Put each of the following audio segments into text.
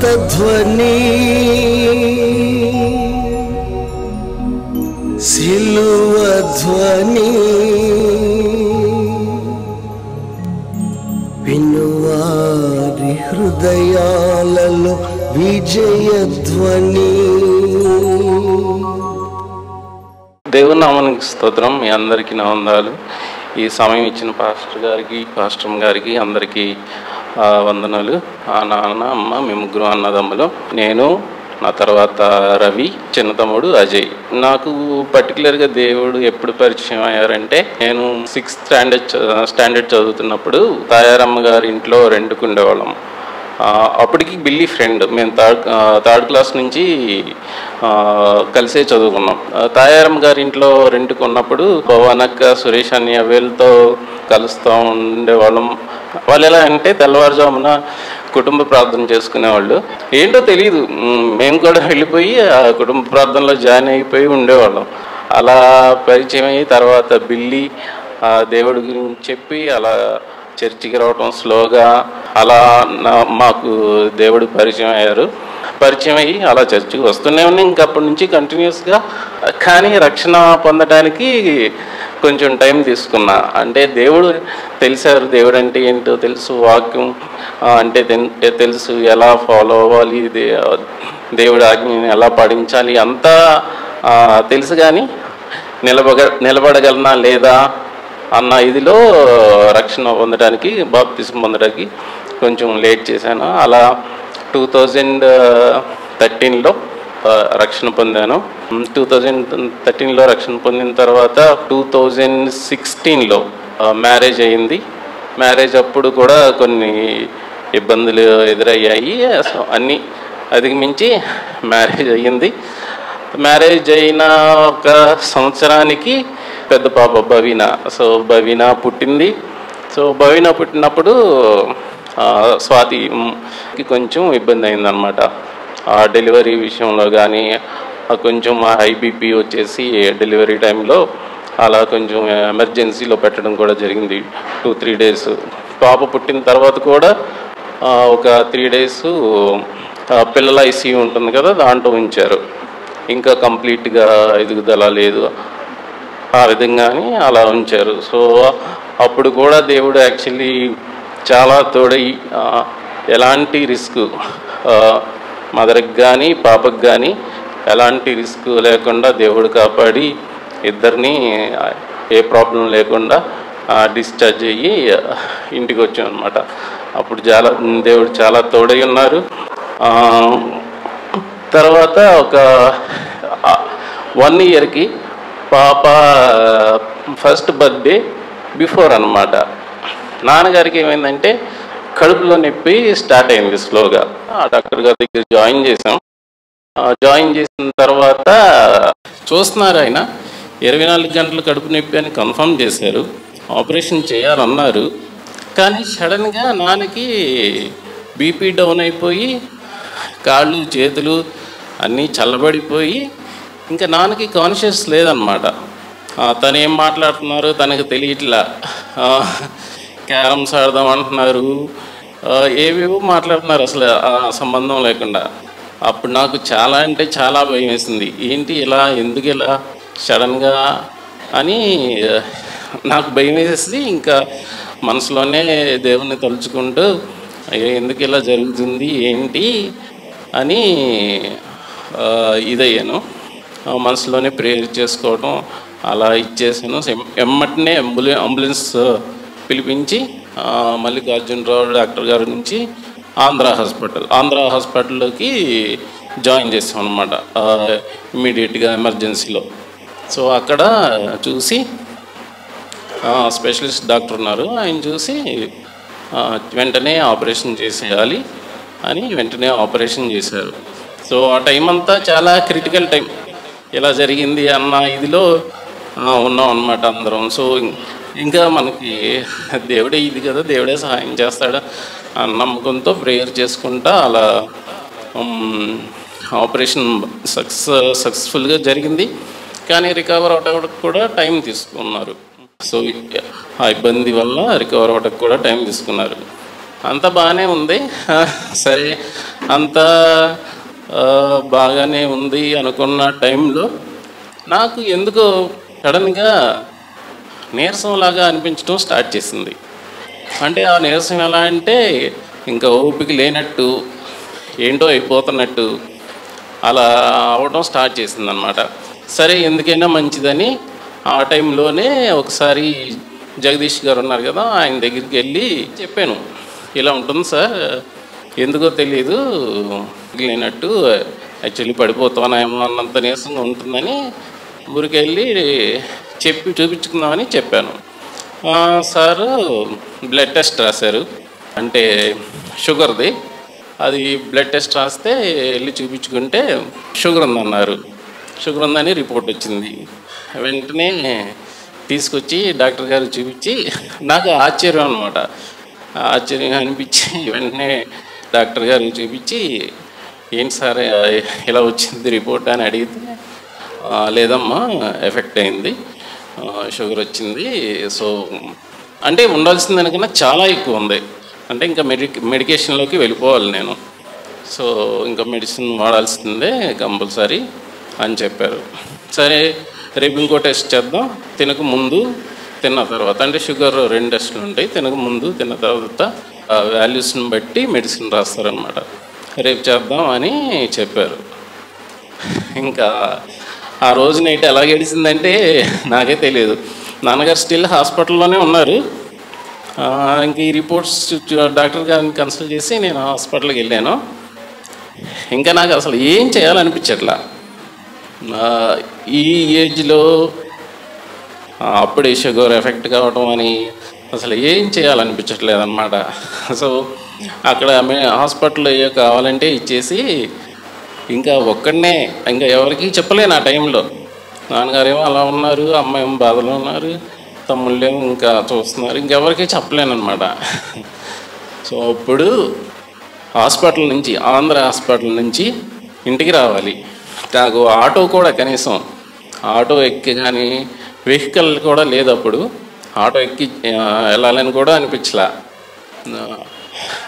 స్వార్థధ్వని సిలువ ధ్వని వినువారి హృదయాలలో విజయధ్వని. దేవుని నామానికి స్తోత్రం. మీ అందరికీ నా వందనాలు. ఈ సమయం ఇచ్చిన పాస్టర్ గారికి, పాస్టర్ గారికి అందరికీ వందనాలు. నాన్న, అమ్మ, మేము ముగ్గురు అన్నదమ్ములు. నేను, నా తర్వాత రవి, చిన్న తమ్ముడు అజయ్. నాకు పర్టికులర్గా దేవుడు ఎప్పుడు పరిచయం అయ్యారంటే, నేను 6th స్టాండర్డ్ చదువుతున్నప్పుడు తాయారమ్మ గారి ఇంట్లో రెంట్కు ఉండేవాళ్ళం. అప్పటికి బిల్లీ ఫ్రెండ్. మేము థర్డ్ క్లాస్ నుంచి కలిసే చదువుకున్నాం. తాయారమ్మ గారి ఇంట్లో రెంట్కు ఉన్నప్పుడు భవనక్క, సురేష్ అన్నయ్య వీళ్ళతో కలుస్తూ ఉండేవాళ్ళం. వాళ్ళు ఎలా అంటే తెల్లవారుజామున కుటుంబ ప్రార్థన చేసుకునేవాళ్ళు. ఏంటో తెలియదు, మేము కూడా వెళ్ళిపోయి ఆ కుటుంబ ప్రార్థనలో జాయిన్ అయిపోయి ఉండేవాళ్ళం. అలా పరిచయం అయ్యి తర్వాత బిల్లీ దేవుడి గురించి చెప్పి అలా చర్చికి రావటం స్లోగా అలా మాకు దేవుడు పరిచయం అయ్యారు. పరిచయం అయ్యి అలా చర్చికి వస్తూనే ఉన్నాయి ఇంకా అప్పటి నుంచి కంటిన్యూస్గా. కానీ రక్షణ పొందడానికి కొంచెం టైం తీసుకున్నా. అంటే దేవుడు తెలిసారు, దేవుడు అంటే ఏంటో తెలుసు, వాక్యం అంటే తెలుసు, ఎలా ఫాలో అవ్వాలి, దేవుడి ఆజ్ఞని ఎలా పాటించాలి అంతా తెలుసు. కానీ నిలబడగలనా లేదా అన్న ఇదిలో రక్షణ పొందడానికి, బాప్తిజం పొందడానికి కొంచెం లేట్ చేశాను. అలా 2013లో రక్షణ పొందాను. 2013లో రక్షణ పొందిన తర్వాత 2016లో మ్యారేజ్ అయింది. మ్యారేజ్ అప్పుడు కూడా కొన్ని ఇబ్బందులు ఎదురయ్యాయి. అన్నీ అధిగమించి మ్యారేజ్ అయ్యింది. మ్యారేజ్ అయిన ఒక సంవత్సరానికి పెద్ద పాప భవీన. సో భవీన పుట్టింది. సో భవీన పుట్టినప్పుడు స్వాతికి కొంచెం ఇబ్బంది అయిందనమాట. డెలివరీ విషయంలో కానీ కొంచెం ఐబీపీ వచ్చేసి డెలివరీ టైంలో అలా కొంచెం ఎమర్జెన్సీలో పెట్టడం కూడా జరిగింది. 2-3 డేస్. పాప పుట్టిన తర్వాత కూడా ఒక 3 డేస్ పిల్లల ఐసీయూ ఉంటుంది కదా, దాంట్లో ఉంచారు. ఇంకా కంప్లీట్గా ఎదుగుదల లేదు, ఆ విధంగానే అలా ఉంచారు. సో అప్పుడు కూడా దేవుడు యాక్చువల్లీ చాలా తోడై ఎలాంటి రిస్క్ మదర్కి కానీ పాపకి కానీ ఎలాంటి రిస్క్ లేకుండా దేవుడు కాపాడి ఇద్దరిని ఏ ప్రాబ్లం లేకుండా డిశ్చార్జ్ అయ్యి ఇంటికి వచ్చాం అనమాట. అప్పుడు దేవుడు చాలా తోడై ఉన్నారు. తర్వాత ఒక 1 ఇయర్కి పాప ఫస్ట్ బర్త్డే బిఫోర్ అన్నమాట. నాన్నగారికి ఏమైందంటే కడుపులో నొప్పి స్టార్ట్ అయింది స్లోగా. డాక్టర్ గారి దగ్గర జాయిన్ చేసాం. జాయిన్ చేసిన తర్వాత చూస్తున్నారు, ఆయన 24 గంటలు కడుపు నొప్పి అని కన్ఫర్మ్ చేశారు. ఆపరేషన్ చేయాలన్నారు. కానీ సడన్గా నాన్నకి బీపీ డౌన్ అయిపోయి కాళ్ళు చేతులు అన్నీ చల్లబడిపోయి ఇంకా నాన్నకి కాన్షియస్ లేదనమాట. తను ఏం మాట్లాడుతున్నారు తనకు తెలియట్లా. క్యారమ్స్ ఆడదాం అంటున్నారు, ఏవేవో మాట్లాడుతున్నారు అసలు సంబంధం లేకుండా. అప్పుడు నాకు చాలా అంటే చాలా భయం వేసింది. ఏంటి ఇలా, ఎందుకు ఇలా సడన్గా అని నాకు భయం వేసేసి ఇంకా మనసులోనే దేవుణ్ణి తలుచుకుంటూ ఎందుకు ఇలా జరుగుతుంది ఏంటి అని ఇదయ్యాను. మనసులోనే ప్రేయర్ చేసుకోవడం అలా ఇచ్చేసాను. ఎమ్మటనే అంబులెన్స్ పిలిపించి మల్లికార్జునరావు డాక్టర్ గారి నుంచి ఆంధ్ర హాస్పిటల్లోకి జాయిన్ చేసాం అనమాట, ఇమ్మీడియట్గా ఎమర్జెన్సీలో. సో అక్కడ చూసి స్పెషలిస్ట్ డాక్టర్ ఉన్నారు, ఆయన చూసి వెంటనే ఆపరేషన్ చేసేయాలి అని వెంటనే ఆపరేషన్ చేశారు. సో ఆ టైం అంతా చాలా క్రిటికల్ టైం. ఇలా జరిగింది అన్న ఇదిలో ఉన్నాం అన్నమాట అందరం. సో ఇంకా మనకి దేవుడే ఇది కదా, దేవుడే సహాయం చేస్తాడు అన్న నమ్మకంతో ప్రేయర్ చేసుకుంటా అలా ఆపరేషన్ సక్సెస్ఫుల్గా జరిగింది. కానీ రికవర్ అవడానికి కూడా టైం తీసుకున్నారు. సో ఆ ఇబ్బంది వల్ల రికవర్ అవ్వడానికి కూడా టైం తీసుకున్నారు. అంత బాగానే ఉంది. సరే, అంత బాగానే ఉంది అనుకున్న టైంలో నాకు ఎందుకో సడన్గా నీరసంలాగా అనిపించడం స్టార్ట్ చేసింది. అంటే ఆ నీరసం ఎలా అంటే ఇంకా ఓపిక లేనట్టు, ఏంటో అయిపోతున్నట్టు అలా అవడం స్టార్ట్ చేసిందనమాట. సరే, ఎందుకైనా మంచిదని ఆ టైంలోనే ఒకసారి జగదీష్ గారు ఉన్నారు కదా, ఆయన దగ్గరికి వెళ్ళి చెప్పాను, ఇలా ఉంటుంది సార్, ఎందుకో తెలియదు లేనట్టు, యాక్చువల్లీ పడిపోతానేమో అన్నంత నీరసంగా ఉంటుందని ఊరికెళ్ళి చెప్పి చూపించుకుందామని చెప్పాను. సారు బ్లడ్ టెస్ట్ రాశారు, అంటే షుగర్ది. అది బ్లడ్ టెస్ట్ రాస్తే వెళ్ళి చూపించుకుంటే షుగర్ ఉందన్నారు. షుగర్ ఉందని రిపోర్ట్ వచ్చింది. వెంటనే తీసుకొచ్చి డాక్టర్ గారు చూపించి, నాకు ఆశ్చర్యం అనమాట, ఆశ్చర్యంగా అనిపించి వెంటనే డాక్టర్ గారు చూపించి, ఏంటి సార్ ఇలా వచ్చింది రిపోర్ట్ అని అడిగితే, లేదమ్మా ఎఫెక్ట్ అయింది, షుగర్ వచ్చింది. సో అంటే ఉండాల్సిన దానికన్నా చాలా ఎక్కువ ఉంది, అంటే ఇంకా మెడికేషన్లోకి వెళ్ళిపోవాలి నేను, సో ఇంకా మెడిసిన్ వాడాల్సిందే కంపల్సరీ అని చెప్పారు. సరే, రేపు ఇంకో టెస్ట్ చేద్దాం, తినక ముందు తిన్న తర్వాత, అంటే షుగర్ 2 టెస్టులు ఉంటాయి, తినక ముందు తిన్న తర్వాత వాల్యూస్ని బట్టి మెడిసిన్ రాస్తారనమాట. రేపు చేద్దాం అని చెప్పారు. ఇంకా ఆ రోజు నైట్ ఎలా గడిచిందంటే నాకే తెలియదు. నాన్నగారు స్టిల్ హాస్పిటల్లోనే ఉన్నారు. ఇంక ఈ రిపోర్ట్స్ డాక్టర్ గారిని కన్సల్ట్ చేసి నేను హాస్పిటల్కి వెళ్ళాను. ఇంకా నాకు అసలు ఏం చేయాలనిపించట్లా. ఈ ఏజ్లో అప్పుడే షుగర్ ఎఫెక్ట్ కావటం అని అసలు ఏం చేయాలనిపించట్లేదు అనమాట. సో అక్కడ హాస్పిటల్లో కావాలంటే ఇచ్చేసి ఇంకా ఒక్కడనే, ఇంకా ఎవరికి చెప్పలేను ఆ టైంలో. నాన్నగారేమో అలా ఉన్నారు, అమ్మ ఏమో బాధలో ఉన్నారు, తమ్ముళ్ళేమో ఇంకా చూస్తున్నారు, ఇంకెవరికి చెప్పలేను అనమాట. సో అప్పుడు హాస్పిటల్ నుంచి, ఆంధ్ర హాస్పిటల్ నుంచి ఇంటికి రావాలి. నాకు ఆటో కూడా, కనీసం ఆటో ఎక్కి కానీ వెహికల్ కూడా లేదు అప్పుడు. ఆటో ఎక్కి వెళ్ళాలని కూడా అనిపించలే.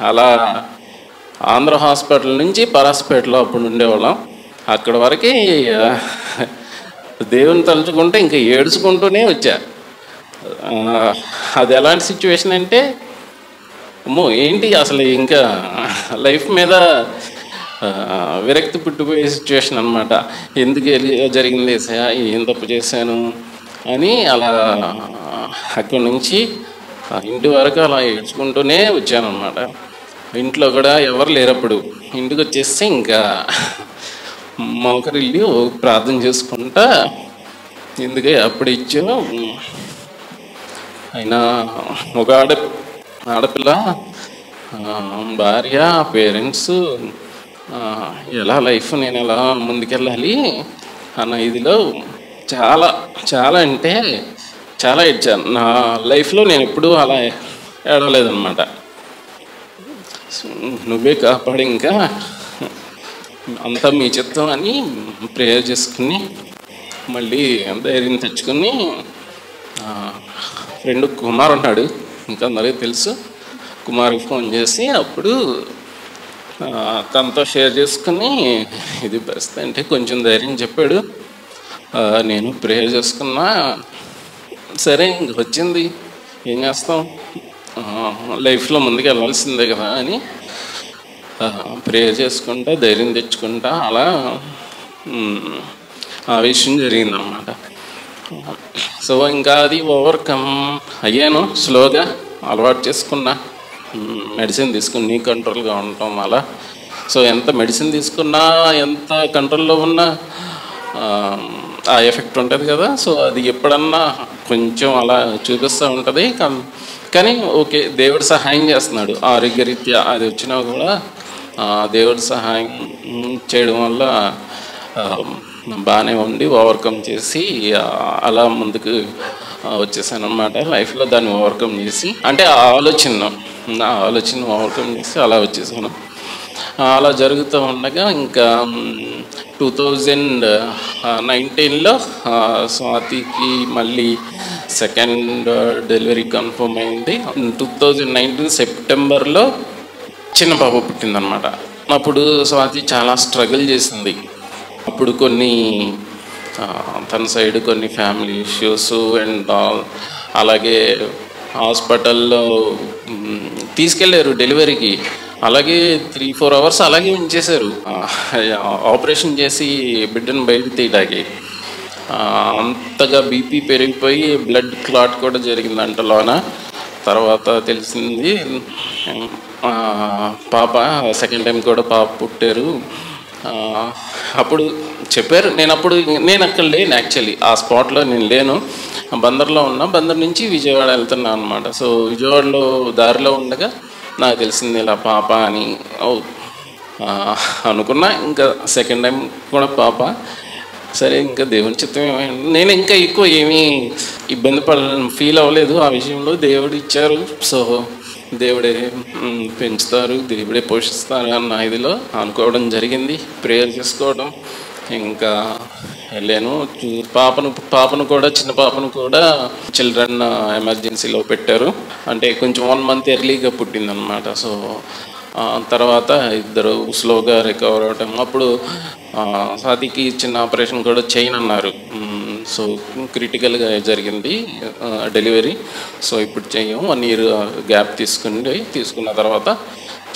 అలా ఆంధ్ర హాస్పిటల్ నుంచి పరాస్పేటలో అప్పుడు ఉండేవాళ్ళం. అక్కడ వరకు దేవుని తలుచుకుంటే ఇంకా ఏడ్చుకుంటూనే వచ్చా. అది ఎలాంటి సిచ్యువేషన్ అంటే, అమ్మో ఏంటి అసలు ఇంకా లైఫ్ మీద విరక్తి పుట్టిపోయే సిచ్యువేషన్ అనమాట. ఎందుకు జరిగింది, ఏం తప్పు చేశాను అని అలా అక్కడి నుంచి ఇంటి వరకు అలా ఏడ్చుకుంటూనే వచ్చాను అనమాట. ఇంట్లో కూడా ఎవరు లేరప్పుడు. ఇంటికి వచ్చేస్తే ఇంకా మోకరిల్లి ప్రార్థన చేసుకుంటా, ఎందుకే అప్పుడు ఇచ్చావు అయినా ఒక ఆడపిల్ల, భార్య, పేరెంట్స్, ఎలా లైఫ్ నేను ఎలా ముందుకెళ్ళాలి అన్న ఇదిలో చాలా చాలా అంటే చాలా ఏడ్చాను. నా లైఫ్లో నేను ఎప్పుడూ అలా ఏడవలేదన్నమాట. నువ్వే కాపాడి ఇంకా అంతా మీ చిత్తం అని ప్రేయర్ చేసుకుని మళ్ళీ ధైర్యం తెచ్చుకుని, ఫ్రెండ్ కుమార్ ఉన్నాడు, ఇంకా అందరికీ తెలుసు, కుమార్కి ఫోన్ చేసి అప్పుడు తనతో షేర్ చేసుకుని ఇది పరిస్థితి అంటే కొంచెం ధైర్యం చెప్పాడు. నేను ప్రేయర్ చేసుకున్నా. సరే, ఇంక వచ్చింది, ఏం చేస్తాం, లైఫ్లో ముందుకు వెళ్ళాల్సిందే కదా అని ప్రేయర్ చేసుకుంటా ధైర్యం తెచ్చుకుంటా అలా ఆ విషయం జరిగిందన్నమాట. సో ఇంకా అది ఓవర్కమ్ అయ్యాను, స్లోగా అలవాటు చేసుకున్నా. మెడిసిన్ తీసుకుని కంట్రోల్గా ఉండటం అలా. సో ఎంత మెడిసిన్ తీసుకున్నా, ఎంత కంట్రోల్లో ఉన్నా ఆ ఎఫెక్ట్ ఉంటుంది కదా. సో అది ఎప్పుడన్నా కొంచెం అలా చూపిస్తూ ఉంటుంది. కానీ ఓకే, దేవుడు సహాయం చేస్తున్నాడు. ఆరోగ్యరీత్యా అది వచ్చినా కూడా దేవుడు సహాయం చేయడం వల్ల బాగానే ఉండి ఓవర్కమ్ చేసి అలా ముందుకు వచ్చేసాను అన్నమాట. లైఫ్లో దాన్ని ఓవర్కమ్ చేసి, అంటే ఆ ఆలోచన ఓవర్కమ్ చేసి అలా వచ్చేసాను. అలా జరుగుతూ ఉండగా ఇంకా 2019లో స్వాతికి మళ్ళీ సెకండ్ డెలివరీ కన్ఫర్మ్ అయింది. 2019 సెప్టెంబర్లో చిన్న పాప పుట్టిందనమాట. అప్పుడు స్వాతి చాలా స్ట్రగుల్ చేసింది. అప్పుడు కొన్ని తన సైడ్ కొన్ని ఫ్యామిలీ ఇష్యూస్ అండ్ అలాగే హాస్పిటల్లో తీసుకెళ్ళారు డెలివరీకి. అలాగే 3-4 అవర్స్ అలాగే ఉంచేశారు, ఆపరేషన్ చేసి బిడ్డను బయట తీయడానికి. అంతగా బీపీ పెరిగిపోయి బ్లడ్ క్లాట్ కూడా జరిగిందంట లోన. తర్వాత తెలిసింది పాప సెకండ్ టైం కూడా పాప పుట్టారు. అప్పుడు చెప్పారు, నేను అక్కడ లేను, యాక్చువల్లీ ఆ స్పాట్లో నేను లేను, బందర్లో ఉన్నా. బందర్ నుంచి విజయవాడ వెళ్తున్నాను అనమాట. సో విజయవాడలో దారిలో ఉండగా నాకు తెలిసింది ఇలా పాప అని. అనుకున్నా ఇంకా సెకండ్ టైం కూడా పాప. సరే ఇంకా దేవుని చిత్తం ఏమైంది, నేను ఇంకా ఎక్కువ ఏమీ ఇబ్బంది ఫీల్ అవ్వలేదు ఆ విషయంలో. దేవుడు ఇచ్చారు, సో దేవుడే పెంచుతారు, దేవుడే పోషిస్తారు అన్న ఇదిలో అనుకోవడం జరిగింది. ప్రేయర్ చేసుకోవడం, ఇంకా వెళ్ళాను. పాపను కూడా చిన్న పాపను కూడా చిల్డ్రన్ ఎమర్జెన్సీలో పెట్టారు. అంటే కొంచెం 1 month ఎర్లీగా పుట్టిందనమాట. సో తర్వాత ఇద్దరు స్లోగా రికవర్ అవటం. అప్పుడు స్వాతికి చిన్న ఆపరేషన్ కూడా చేయనన్నారు. సో క్రిటికల్గా జరిగింది డెలివరీ. సో ఇప్పుడు చెయ్యం, 1 year గ్యాప్ తీసుకున్న తర్వాత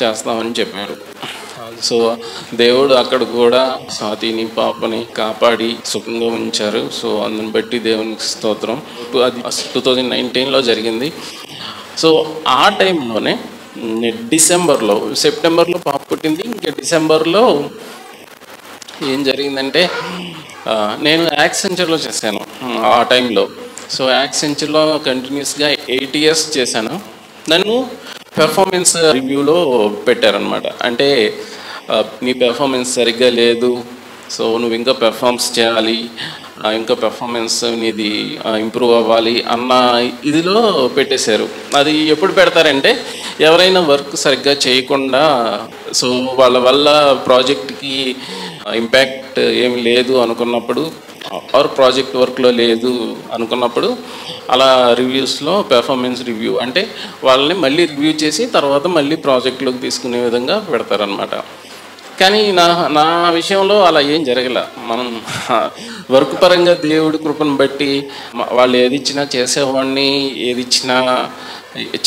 చేస్తామని చెప్పారు. సో దేవుడు అక్కడ కూడా స్వాతిని పాపని కాపాడి సుఖంగా ఉంచారు. సో అందుని బట్టి దేవునికి స్తోత్రం. అది 2019లో జరిగింది. సో ఆ టైంలోనే సెప్టెంబర్లో పాప పుట్టింది. ఇంకా డిసెంబర్లో ఏం జరిగిందంటే నేను యాక్సెంచర్లో చేశాను ఆ టైంలో. సో యాక్సెంచర్లో కంటిన్యూస్గా 8 years చేశాను. నన్ను పెర్ఫార్మెన్స్ రివ్యూలో పెట్టారనమాట. అంటే నీ పెర్ఫార్మెన్స్ సరిగ్గా లేదు, సో నువ్వు ఇంకా పెర్ఫార్మెన్స్ చేయాలి, ఇంకా పెర్ఫార్మెన్స్ నీది ఇంప్రూవ్ అవ్వాలి అన్న ఇదిలో పెట్టేశారు. అది ఎప్పుడు పెడతారంటే ఎవరైనా వర్క్ సరిగ్గా చేయకుండా, సో వాళ్ళ వల్ల ప్రాజెక్ట్కి ఇంపాక్ట్ ఏమి లేదు అనుకున్నప్పుడు, ఆర్ ప్రాజెక్ట్ వర్క్లో లేదు అనుకున్నప్పుడు అలా రివ్యూస్లో పెర్ఫార్మెన్స్ రివ్యూ అంటే వాళ్ళని మళ్ళీ రివ్యూ చేసి తర్వాత మళ్ళీ ప్రాజెక్ట్లోకి తీసుకునే విధంగా పెడతారనమాట. కానీ నా విషయంలో అలా ఏం జరగల. మనం వర్క్ పరంగా దేవుడి కృపను బట్టి వాళ్ళు ఏది ఇచ్చినా చేసేవాడిని, ఏది ఇచ్చినా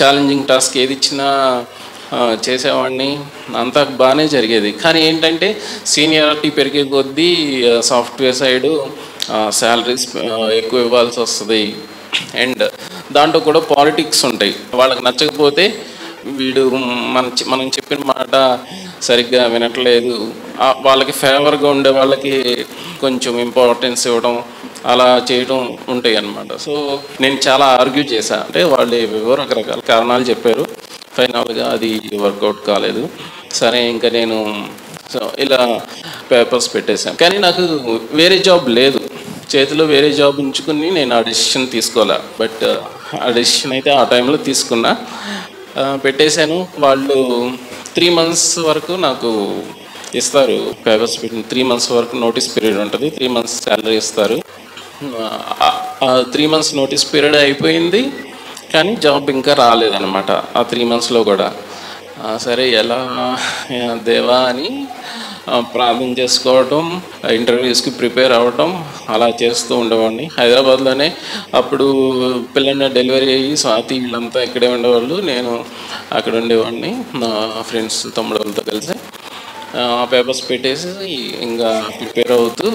ఛాలెంజింగ్ టాస్క్ ఏది ఇచ్చినా చేసేవాడిని, అంతా బాగానే జరిగేది. కానీ ఏంటంటే సీనియారిటీ పెరిగే కొద్దీ సాఫ్ట్వేర్ సైడు శాలరీస్ ఎక్కువ ఇవ్వాల్సి వస్తుంది. అండ్ దాంట్లో కూడా పాలిటిక్స్ ఉంటాయి. వాళ్ళకి నచ్చకపోతే వీడు మనం చెప్పిన మాట సరిగ్గా వినట్లేదు, వాళ్ళకి ఫేవర్గా ఉండే వాళ్ళకి కొంచెం ఇంపార్టెన్స్ ఇవ్వడం, అలా చేయడం ఉంటాయి అన్నమాట. సో నేను చాలా ఆర్గ్యూ చేశాను. అంటే వాళ్ళు ఏవేవో రకరకాల కారణాలు చెప్పారు. ఫైనల్గా అది వర్కౌట్ కాలేదు. సరే ఇంకా నేను ఇలా పేపర్స్ పెట్టేశాను. కానీ నాకు వేరే జాబ్ లేదు, చేతిలో వేరే జాబ్ ఉంచుకుని నేను ఆ డెసిషన్ తీసుకోలే. బట్ ఆ డెసిషన్ అయితే ఆ టైంలో తీసుకున్నా, పెట్టేశాను. వాళ్ళు 3 months వరకు నాకు ఇస్తారు పేపర్స్ పెట్టిన. 3 months వరకు నోటీస్ పీరియడ్ ఉంటుంది, 3 months శాలరీ ఇస్తారు. 3 months నోటీస్ పీరియడ్ అయిపోయింది, కానీ జాబ్ ఇంకా రాలేదన్నమాట ఆ 3 monthsలో కూడా. సరే ఎలా దేవా అని ప్రార్థన చేసుకోవటం, ఇంటర్వ్యూస్కి ప్రిపేర్ అవ్వటం అలా చేస్తూ ఉండేవాడిని. హైదరాబాద్లోనే అప్పుడు పిల్లల్ని డెలివరీ అయ్యి స్వాతి వీళ్ళంతా ఇక్కడే ఉండేవాళ్ళు, నేను అక్కడ ఉండేవాడిని నా ఫ్రెండ్స్ తమ్ముళ్ళతో కలిసి. పేపర్స్ పెట్టేసి ఇంకా ప్రిపేర్ అవుతూ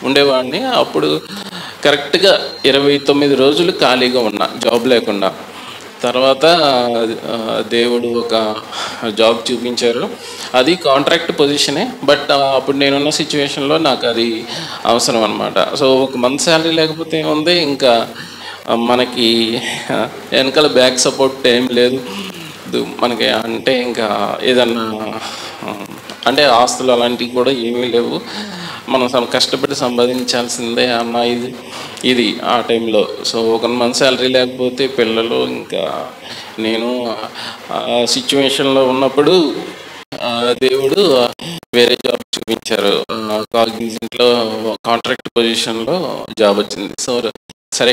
ఉండేవాడిని. అప్పుడు కరెక్ట్గా 29 రోజులు ఖాళీగా ఉన్నా, జాబ్ లేకుండా. తర్వాత దేవుడు ఒక జాబ్ చూపించారు. అది కాంట్రాక్ట్ పొజిషనే, బట్ అప్పుడు నేనున్న సిచ్యువేషన్లో నాకు అది అవసరం అనమాట. సో 1 month శాలరీ లేకపోతే ఏముంది, ఇంకా మనకి వెనకాల బ్యాక్ సపోర్ట్ ఏం లేదు మనకి. అంటే ఇంకా ఏదన్నా అంటే ఆస్తులు అలాంటివి కూడా ఏమీ లేవు, మనం కష్టపడి సంపాదించాల్సిందే అన్న ఇది ఆ టైంలో. సో 1 month శాలరీ లేకపోతే పిల్లలు, ఇంకా నేను సిచ్యువేషన్లో ఉన్నప్పుడు దేవుడు వేరే జాబ్ పిలిపించారు. కాగ్నిజెంట్లో కాంట్రాక్ట్ పొజిషన్లో జాబ్ వచ్చింది. సో సరే,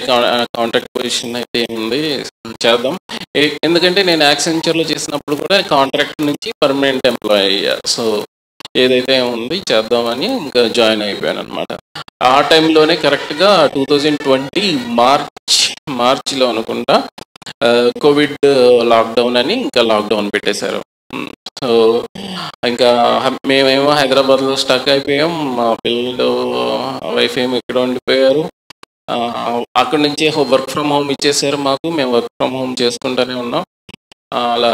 కాంట్రాక్ట్ పొజిషన్ అయితే ఏముంది, చేద్దాం. ఎందుకంటే నేను యాక్సెంచర్లో చేసినప్పుడు కూడా కాంట్రాక్ట్ నుంచి పర్మనెంట్ ఎంప్లాయీ అయ్యా. సో ఏదైతే ఉంది చేద్దామని ఇంకా జాయిన్ అయిపోయాను అనమాట. ఆ టైంలోనే కరెక్ట్గా 2020 మార్చిలో అనుకుంటా కోవిడ్ లాక్డౌన్ అని ఇంకా లాక్డౌన్ పెట్టేశారు. సో ఇంకా మేమేమో హైదరాబాద్లో స్టక్ అయిపోయాం. మా పిల్లలు వైఫ్ ఏమో ఇక్కడ ఉండిపోయారు. అక్కడి నుంచి వర్క్ ఫ్రమ్ హోమ్ ఇచ్చేసారు మాకు. మేము వర్క్ ఫ్రమ్ హోమ్ చేసుకుంటూనే ఉన్నాం. అలా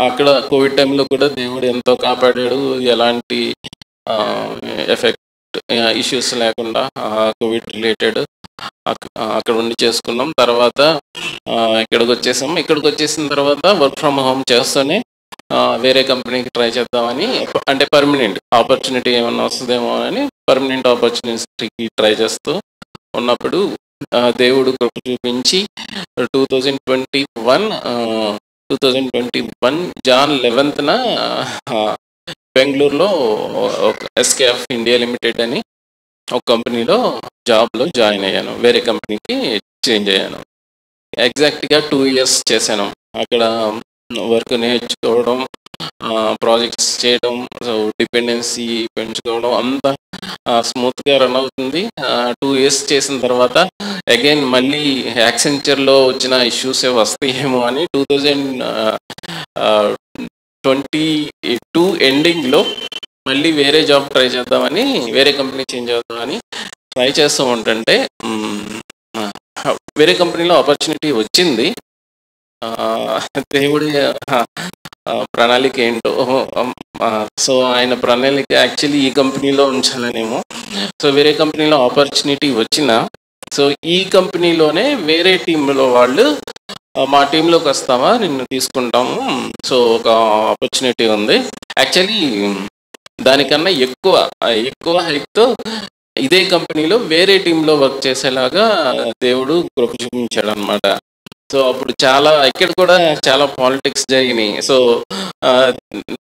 అక్కడ కోవిడ్ టైంలో కూడా దేవుడు ఎంతో కాపాడాడు. ఎలాంటి ఎఫెక్ట్ ఇష్యూస్ లేకుండా కోవిడ్ రిలేటెడ్ అక్కడ ఉండి చేసుకున్నాం. తర్వాత ఇక్కడికి వచ్చేసాం. ఇక్కడికి వచ్చేసిన తర్వాత వర్క్ ఫ్రమ్ హోమ్ చేస్తూనే వేరే కంపెనీకి ట్రై చేద్దామని, అంటే పర్మనెంట్ ఆపర్చునిటీ ఏమన్నా వస్తుందేమో అని పర్మనెంట్ ఆపర్చునిటీకి ట్రై చేస్తూ ఉన్నప్పుడు దేవుడు కృప చూపించి 2021 జాన్ 11న బెంగళూరులో ఒక ఎస్కేఎఫ్ ఇండియా లిమిటెడ్ అని ఒక కంపెనీలో జాబ్లో జాయిన్ అయ్యాను. వేరే కంపెనీకి చేంజ్ అయ్యాను. ఎగ్జాక్ట్గా 2 years చేశాను అక్కడ. వర్క్ నేర్చుకోవడం, ప్రాజెక్ట్స్ చేయడం, సో డిపెండెన్సీ పెంచుకోవడం అంతా స్మూత్గా రన్ అవుతుంది. 2 years చేసిన తర్వాత అగైన్ మళ్ళీ యాక్సెంచర్లో వచ్చిన ఇష్యూసే వస్తాయేమో అని 2022 ఎండింగ్లో మళ్ళీ వేరే జాబ్ ట్రై చేద్దామని, వేరే కంపెనీ చేంజ్ అవుదామని ట్రై చేస్తూ ఉంటుంటే వేరే కంపెనీలో ఆపర్చునిటీ వచ్చింది. దేవుడి ప్రణాళిక ఏంటో. సో ఆయన ప్రణాళిక యాక్చువల్లీ ఈ కంపెనీలో ఉంచాలనేమో. సో వేరే కంపెనీలో ఆపర్చునిటీ వచ్చిన, సో ఈ కంపెనీలోనే వేరే టీంలో వాళ్ళు మా టీంలోకి వస్తావా, నిన్ను తీసుకుంటాము, సో ఒక ఆపర్చునిటీ ఉంది. యాక్చువల్లీ దానికన్నా ఎక్కువ హైక్తో ఇదే కంపెనీలో వేరే టీంలో వర్క్ చేసేలాగా దేవుడు కృప చూపించాడు అనమాట. సో అప్పుడు ఇక్కడ కూడా చాలా పాలిటిక్స్ జరిగినాయి. సో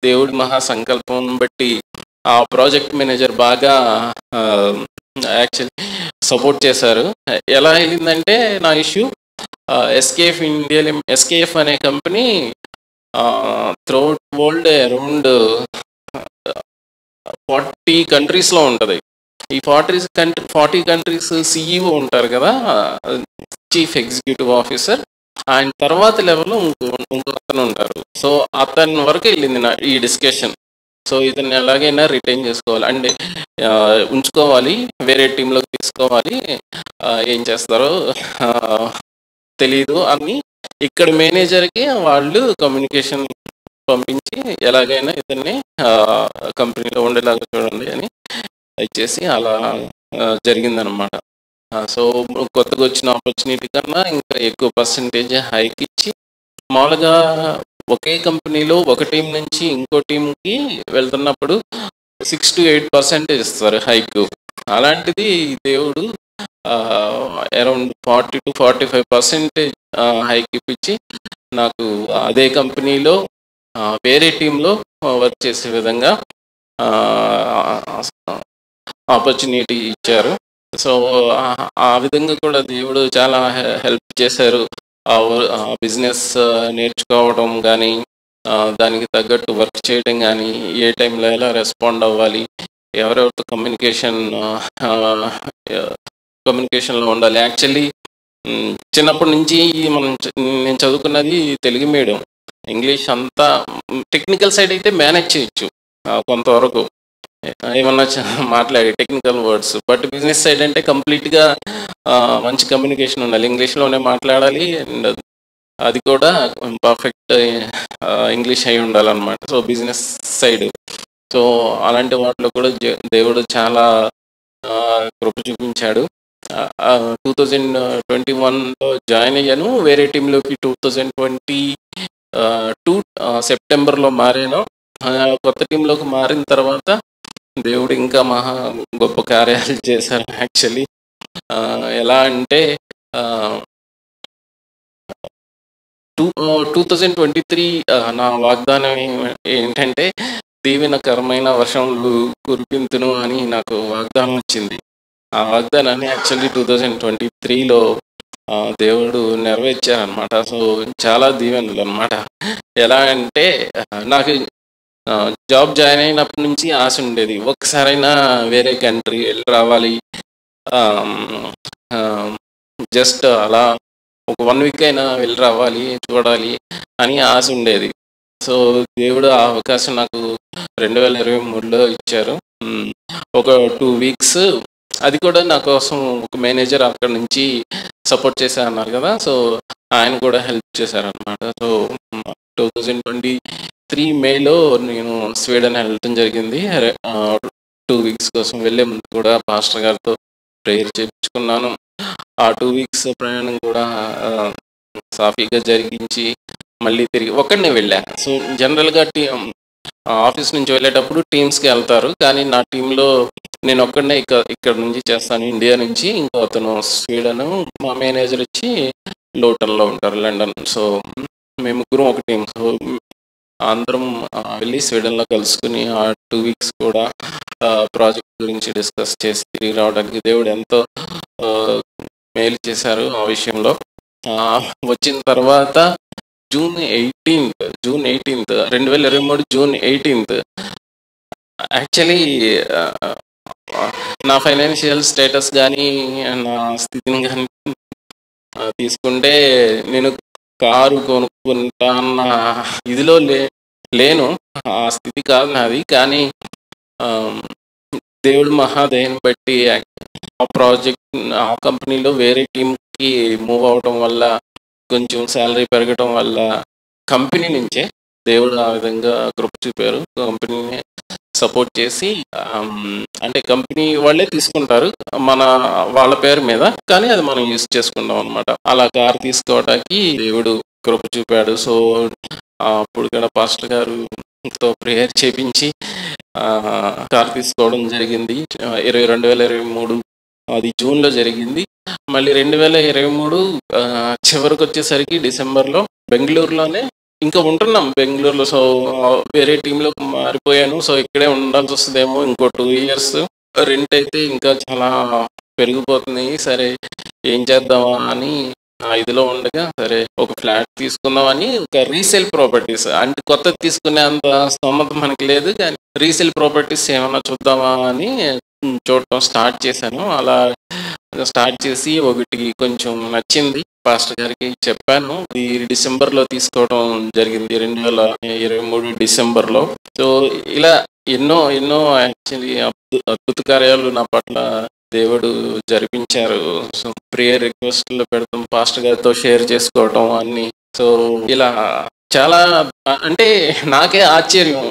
దేవుడి మహా సంకల్పం బట్టి ఆ ప్రాజెక్ట్ మేనేజర్ బాగా యాక్చువల్లీ సపోర్ట్ చేశారు. ఎలా అయిందంటే నా ఇష్యూ, ఎస్కేఎఫ్ అనే కంపెనీ త్రూఅవుట్ వరల్డ్ అరౌండ్ 40 కంట్రీస్లో ఉంటుంది. ఈ 40 కంట్రీస్ CEO ఉంటారు కదా, చీఫ్ ఎగ్జిక్యూటివ్ ఆఫీసర్. ఆయన తర్వాత లెవెల్లో ఇంకో అతను ఉంటారు. సో అతని వరకు వెళ్ళింది ఈ డిస్కషన్. సో ఇతన్ని ఎలాగైనా రిటైన్ చేసుకోవాలి, అంటే ఉంచుకోవాలి, వేరే టీంలోకి తీసుకోవాలి, ఏం చేస్తారో తెలీదు అని ఇక్కడ మేనేజర్కి వాళ్ళు కమ్యూనికేషన్ పంపించి ఎలాగైనా ఇతన్ని కంపెనీలో ఉండేలాగా చూడండి అని ఇచ్చేసి అలా జరిగిందనమాట. సో కొత్తగా వచ్చిన ఆపర్చునిటీ కన్నా ఇంకా ఎక్కువ పర్సంటేజ్ హైక్ ఇచ్చి, మామూలుగా ఒకే కంపెనీలో ఒక టీం నుంచి ఇంకో టీంకి వెళ్తున్నప్పుడు 6 to 8% ఇస్తారు హైక్. అలాంటిది దేవుడు అరౌండ్ 40 to 45% హైక్ ఇప్పించి నాకు అదే కంపెనీలో వేరే టీంలో వర్క్ చేసే విధంగా ఆపర్చునిటీ ఇచ్చారు. సో ఆ విధంగా కూడా దేవుడు చాలా హెల్ప్ చేశారు. బిజినెస్ నేర్చుకోవడం కానీ, దానికి తగ్గట్టు వర్క్ చేయడం కానీ, ఏ టైంలో ఎలా రెస్పాండ్ అవ్వాలి, ఎవరెవరితో కమ్యూనికేషన్లో ఉండాలి. యాక్చువల్లీ చిన్నప్పటి నుంచి నేను చదువుకున్నది తెలుగు మీడియం. ఇంగ్లీష్ అంతా టెక్నికల్ సైడ్ అయితే మేనేజ్ చేయొచ్చు కొంతవరకు, ఏమన్నా మాట్లాడి technical words. But business side అంటే కంప్లీట్గా మంచి కమ్యూనికేషన్ ఉండాలి, ఇంగ్లీష్లోనే మాట్లాడాలి, అండ్ అది కూడా పర్ఫెక్ట్ ఇంగ్లీష్ అయి ఉండాలన్నమాట. సో బిజినెస్ సైడ్, సో అలాంటి వాటిలో కూడా దేవుడు చాలా కృప చూపించాడు. 2021లో జాయిన్ అయ్యాను వేరే టీంలోకి. 2022 సెప్టెంబర్లో మారాను. కొత్త టీంలోకి మారిన తర్వాత దేవుడు ఇంకా మహా గొప్ప కార్యాలు చేశారు. యాక్చువల్లీ ఎలా అంటే 2023 నా వాగ్దానం ఏంటంటే దీవెనకరమైన వర్షంలు కురిపింతును అని నాకు వాగ్దానం వచ్చింది. ఆ వాగ్దానాన్ని యాక్చువల్లీ 2023లో దేవుడు నెరవేర్చారనమాట. సో చాలా దీవెనలు అనమాట. ఎలా అంటే నాకు జాబ్ జాయిన్ అయినప్పటి నుంచి ఆశ ఉండేది, ఒక్కసారైనా వేరే కంట్రీ వెళ్ళి రావాలి, జస్ట్ అలా ఒక 1 వీక్ అయినా వెళ్ళి రావాలి, చూడాలి అని ఆశ ఉండేది. సో దేవుడు ఆ అవకాశం నాకు 2023లో ఇచ్చారు. ఒక 2 వీక్స్ అది కూడా నా కోసం ఒక మేనేజర్ అక్కడ నుంచి సపోర్ట్ చేశారన్నారు కదా, సో ఆయన కూడా హెల్ప్ చేశారనమాట. సో 2023 మేలో నేను స్వీడన్ వెళ్ళడం జరిగింది. 2 వీక్స్ కోసం వెళ్ళే ముందు కూడా పాస్టర్ గారితో ప్రేయర్ చేయించుకున్నాను. ఆ 2 వీక్స్ ప్రయాణం కూడా సాఫీగా జరిగించి మళ్ళీ తిరిగి ఒక్కడనే వెళ్ళా. సో జనరల్గా ఆఫీస్ నుంచి వెళ్ళేటప్పుడు టీమ్స్కి వెళ్తారు, కానీ నా టీంలో నేను ఒక్కడనే ఇక్కడ నుంచి చేస్తాను, ఇండియా నుంచి. ఇంకో అతను స్వీడన్, మా మేనేజర్ వచ్చి లోటన్లో ఉంటారు, లండన్. సో మేము ముగ్గురం ఒక టీం. సో అందరం వెళ్ళి స్వీడన్లో కలుసుకుని ఆ 2 వీక్స్ కూడా ప్రాజెక్ట్ గురించి డిస్కస్ చేసి తిరిగి రావడానికి దేవుడు ఎంతో మేలు చేశారు ఆ విషయంలో. వచ్చిన తర్వాత June 18th 2023 June 18th actually నా ఫైనాన్షియల్ స్టేటస్ కానీ నా స్థితిని కానీ తీసుకుంటే నేను కారు కొనుక్కుంటా అన్న ఇదిలో లేను, ఆ స్థితి కాదు నాది. కానీ దేవుడు మహాదయని బట్టి ఆ ప్రాజెక్ట్ ఆ కంపెనీలో వేరే టీంకి మూవ్ అవటం వల్ల, కొంచెం శాలరీ పెరగటం వల్ల కంపెనీ నుంచే దేవుడు ఆ విధంగా కృప చూపారు. కంపెనీని సపోర్ట్ చేసి, అంటే కంపెనీ వాళ్ళే తీసుకుంటారు వాళ్ళ పేరు మీద, కానీ అది మనం యూజ్ చేసుకుంటాం అనమాట. అలా కారు తీసుకోవడానికి దేవుడు కృప చూపాడు. సో అప్పుడు కూడా పాస్టర్ గారుతో ప్రేయర్ చేపించి కారు తీసుకోవడం జరిగింది. 2023 అది జూన్లో జరిగింది. మళ్ళీ 2023 చివరికి వచ్చేసరికి డిసెంబర్లో బెంగళూరులోనే ఇంకా ఉంటున్నాం బెంగళూరులో. సో వేరే టీంలో మారిపోయాను. సో ఇక్కడే ఉండాల్సి వస్తుందేమో ఇంకో 2 years. రెంట్ అయితే ఇంకా చాలా పెరిగిపోతుంది. సరే ఏం చేద్దామా అని ఇదిలో ఉండగా, సరే ఒక ఫ్లాట్ తీసుకుందామని ఒక రీసేల్ ప్రాపర్టీస్, అంటే కొత్తది తీసుకునే అంత స్తోమత మనకి లేదు, కానీ రీసేల్ ప్రాపర్టీస్ ఏమన్నా చూద్దామా అని చూడటం స్టార్ట్ చేశాను. అలా స్టార్ట్ చేసి ఒకటి కొంచెం నచ్చింది, పాస్టర్ గారికి చెప్పాను. ఇది డిసెంబర్లో తీసుకోవడం జరిగింది, 2023 డిసెంబర్లో. సో ఇలా ఎన్నో యాక్చువల్లీ అద్భుత కార్యాలు నా పట్ల దేవుడు జరిపించారు. సో ప్రేయర్ రిక్వెస్ట్లో పెడతాం, పాస్టర్ గారితో షేర్ చేసుకోవటం అన్ని. సో ఇలా చాలా, అంటే నాకే ఆశ్చర్యం,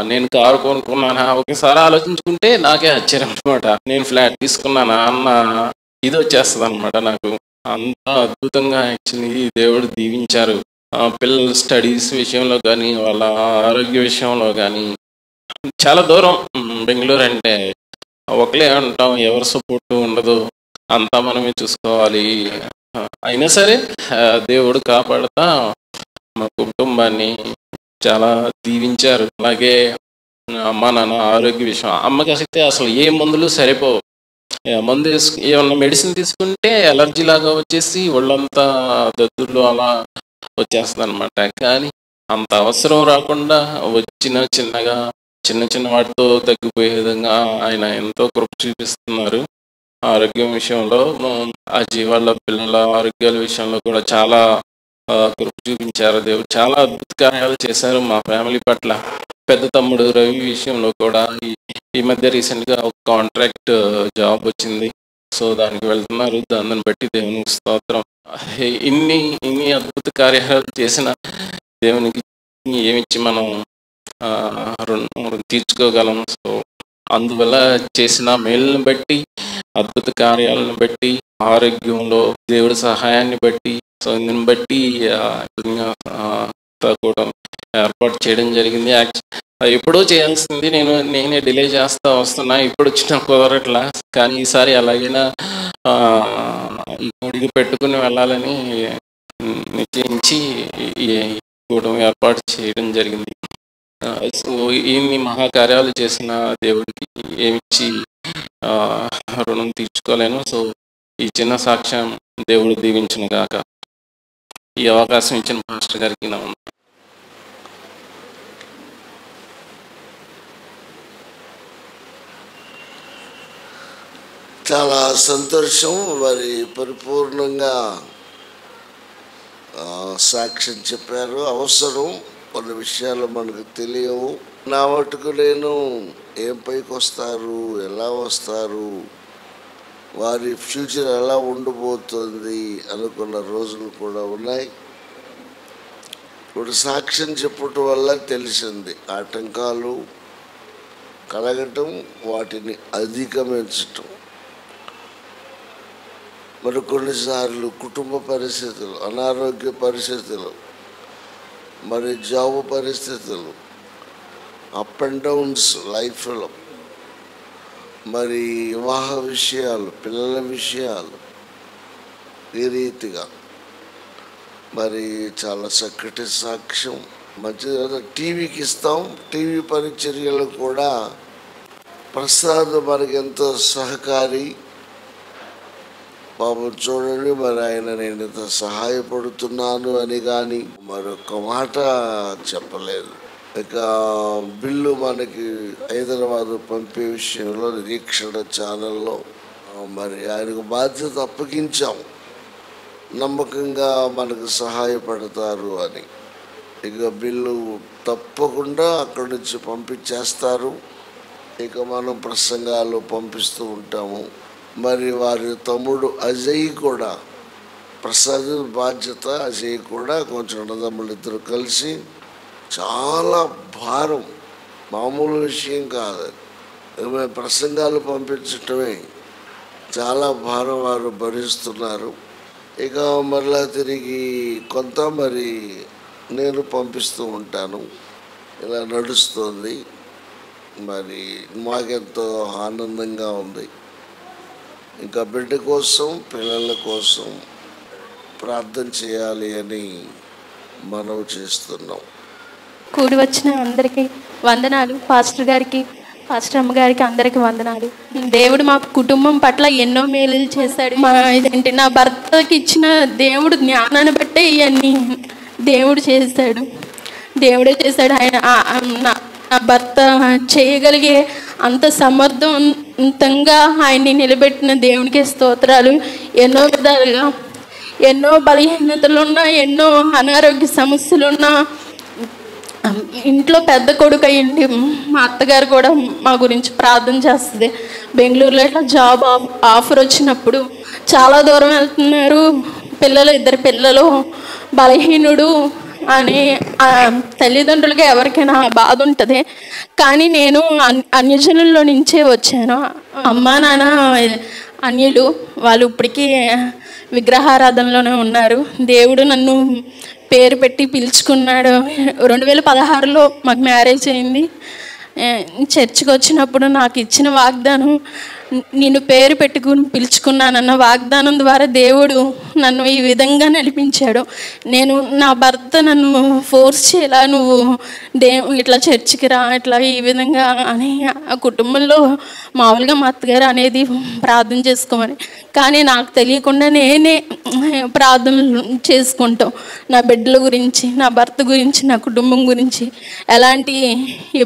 నేను కారు కొనుక్కున్నానా ఒకసారి ఆలోచించుకుంటే నాకే ఆశ్చర్యం అనమాట. నేను ఫ్లాట్ తీసుకున్నానా అన్న ఇది వచ్చేస్తుంది అనమాట నాకు. అంత అద్భుతంగా యాక్చువల్లీ దేవుడు దీవించారు. పిల్లల స్టడీస్ విషయంలో కానీ, వాళ్ళ ఆరోగ్య విషయంలో కానీ. చాలా దూరం బెంగళూరు అంటే, ఒకలే ఉంటాం, ఎవరి సపోర్ట్ ఉండదు, అంతా మనమే చూసుకోవాలి. అయినా సరే దేవుడు కాపాడుతా మా కుటుంబాన్ని చాలా దీవించారు. అలాగే అమ్మ నాన్న ఆరోగ్య విషయం, అమ్మకి అయితే అసలు ఏ మందులు సరిపోవు. మందు ఏమన్నా మెడిసిన్ తీసుకుంటే ఎలర్జీ లాగా వచ్చేసి ఒళ్ళంతా దద్దుర్లు అలా వచ్చేస్తుంది అనమాట. కానీ అంత అవసరం రాకుండా చిన్న వాటితో తగ్గిపోయే విధంగా ఆయన ఎంతో కృప చూపిస్తున్నారు. ఆరోగ్యం విషయంలో వాళ్ళ పిల్లల ఆరోగ్యాల విషయంలో కూడా చాలా కృప చూపించారు. దేవుడు చాలా అద్భుత కార్యాలు చేశారు మా ఫ్యామిలీ పట్ల. పెద్ద తమ్ముడు రవి విషయంలో కూడా ఈ మధ్య రీసెంట్గా ఒక కాంట్రాక్ట్ జాబ్ వచ్చింది. సో దానికి వెళ్తున్నారు. దాన్ని బట్టి దేవునికి స్తోత్రం. ఇన్ని అద్భుత కార్యాలు చేసిన దేవునికి ఏమిచ్చి మనం తీర్చుకోగలం. సో అందువల్ల చేసిన మేలుని బట్టి, అద్భుత కార్యాలను బట్టి, ఆరోగ్యంలో దేవుడి సహాయాన్ని బట్టి, సో దీన్ని బట్టి కూడా ఏర్పాటు చేయడం జరిగింది. ఎప్పుడో చేయాల్సింది నేనే డిలే చేస్తా వస్తున్నా, ఇప్పుడు వచ్చిన కుదరట్లా. కానీ ఈసారి ఎలాగైనా గుడికి పెట్టుకుని వెళ్ళాలని నిశ్చయించి ఈ కూటమి ఏర్పాటు చేయడం జరిగింది. సో ఇన్ని మహాకార్యాలు చేసిన దేవుడికి ఏమిచ్చి రుణం తీర్చుకోలేను. సో ఈ చిన్న సాక్ష్యం దేవుడు దీవించును గాక. ఈ అవకాశం ఇచ్చిన మాస్టర్ గారికి నా చాలా సంతోషం. మరి పరిపూర్ణంగా సాక్ష్యం చెప్పారు. అవసరం, కొన్ని విషయాలు మనకు తెలియవు. నా మటుకు నేను ఏం పైకి వస్తారు, ఎలా వస్తారు, వారి ఫ్యూచర్ ఎలా ఉండబోతుంది అనుకున్న రోజులు కూడా ఉన్నాయి. ఇప్పుడు సాక్ష్యం చెప్పటం వల్ల తెలిసింది ఆటంకాలు కలగటం, వాటిని అధిగమించటం. మరి కొన్నిసార్లు కుటుంబ పరిస్థితులు, అనారోగ్య పరిస్థితులు, మరి జాబ్ పరిస్థితులు, అప్ అండ్ డౌన్స్ లైఫ్లో, మరి వివాహ విషయాలు, పిల్లల విషయాలు, ఈ రీతిగా మరి చాలా చక్కటి సాక్ష్యం. మంచిగా టీవీకి ఇస్తాం. టీవీ పరిచర్యలు కూడా ప్రసాద్ మనకి ఎంతో సహకారి. పాపం చూడండి, మరి ఆయన నేను ఇంత సహాయపడుతున్నాను అని కానీ మరొక మాట చెప్పలేదు. ఇక బిల్లు మనకి హైదరాబాద్ పంపే విషయంలో నిరీక్షణ ఛానల్లో మరి ఆయనకు బాధ్యత అప్పగించాం, నమ్మకంగా మనకు సహాయపడతారు అని. ఇక బిల్లు తప్పకుండా అక్కడి నుంచి పంపించేస్తారు. ఇక మనం ప్రసంగాలు పంపిస్తూ ఉంటాము. మరి వారి తమ్ముడు అజయ్ కూడా, ప్రసాద్ బాధ్యత, అజయ్ కూడా కొంచెం అన్నదమ్ములు ఇద్దరు కలిసి చాలా భారం, మామూలు విషయం కాదు. మేము ప్రసంగాలు పంపించటమే చాలా భారం వారు భరిస్తున్నారు. ఇక మరలా తిరిగి కొంత మరి నేను పంపిస్తూ ఉంటాను. ఇలా నడుస్తుంది. మరి మాకెంతో ఆనందంగా ఉంది. ఇంకా బిడ్డ కోసం, పిల్లల కోసం ప్రార్థన చేయాలి అని మనం చేస్తున్నాం. కూడి వచ్చిన అందరికీ వందనాలు. పాస్టర్ గారికి, పాస్టర్ అమ్మగారికి అందరికీ వందనాలు. దేవుడు మా కుటుంబం పట్ల ఎన్నో మేలులు చేశాడు. నా భర్తకి ఇచ్చిన దేవుడు జ్ఞానాన్ని బట్టే ఇవన్నీ దేవుడే చేశాడు. ఆయన నా భర్త చేయగలిగే అంత సమర్థవంతంగా ఆయన్ని నిలబెట్టిన దేవునికి స్తోత్రాలు. ఎన్నో విధాలుగా ఎన్నో బలహీనతలున్నా, ఎన్నో అనారోగ్య సమస్యలున్నా, ఇంట్లో పెద్ద కొడుకు అయ్యింది. మా అత్తగారు కూడా మా గురించి ప్రార్థన చేస్తుంది. బెంగళూరులో ఇట్లా జాబ్ ఆఫర్ వచ్చినప్పుడు చాలా దూరం వెళ్తున్నారు, ఇద్దరు పిల్లలు, బలహీనుడు అని తల్లిదండ్రులకి ఎవరికైనా బాధ ఉంటుంది. కానీ నేను అన్యజనుల్లో నుంచే వచ్చాను. అమ్మ నాన్న అన్యులు, వాళ్ళు ఇప్పటికీ విగ్రహారాధనలోనే ఉన్నారు. దేవుడు నన్ను పేరు పెట్టి పిలుచుకున్నాడు. 2016లో మాకు మ్యారేజ్ అయింది. చర్చికి వచ్చినప్పుడు నాకు ఇచ్చిన వాగ్దానం, నిన్ను పేరు పెట్టుకుని పిలుచుకున్నానన్న వాగ్దానం ద్వారా దేవుడు నన్ను ఈ విధంగా నడిపించాడు. నా భర్త నన్ను ఫోర్స్ చేయాల, నువ్వు ఇట్లా చర్చికి రా, ఇట్లా ఈ విధంగా అని. ఆ కుటుంబంలో మామూలుగా మా అత్తగారు అనేది ప్రార్థన చేసుకోమని, కానీ నాకు తెలియకుండా నేనే ప్రార్థనలు చేసుకుంటాం. నా బిడ్డల గురించి, నా భర్త గురించి, నా కుటుంబం గురించి, ఎలాంటి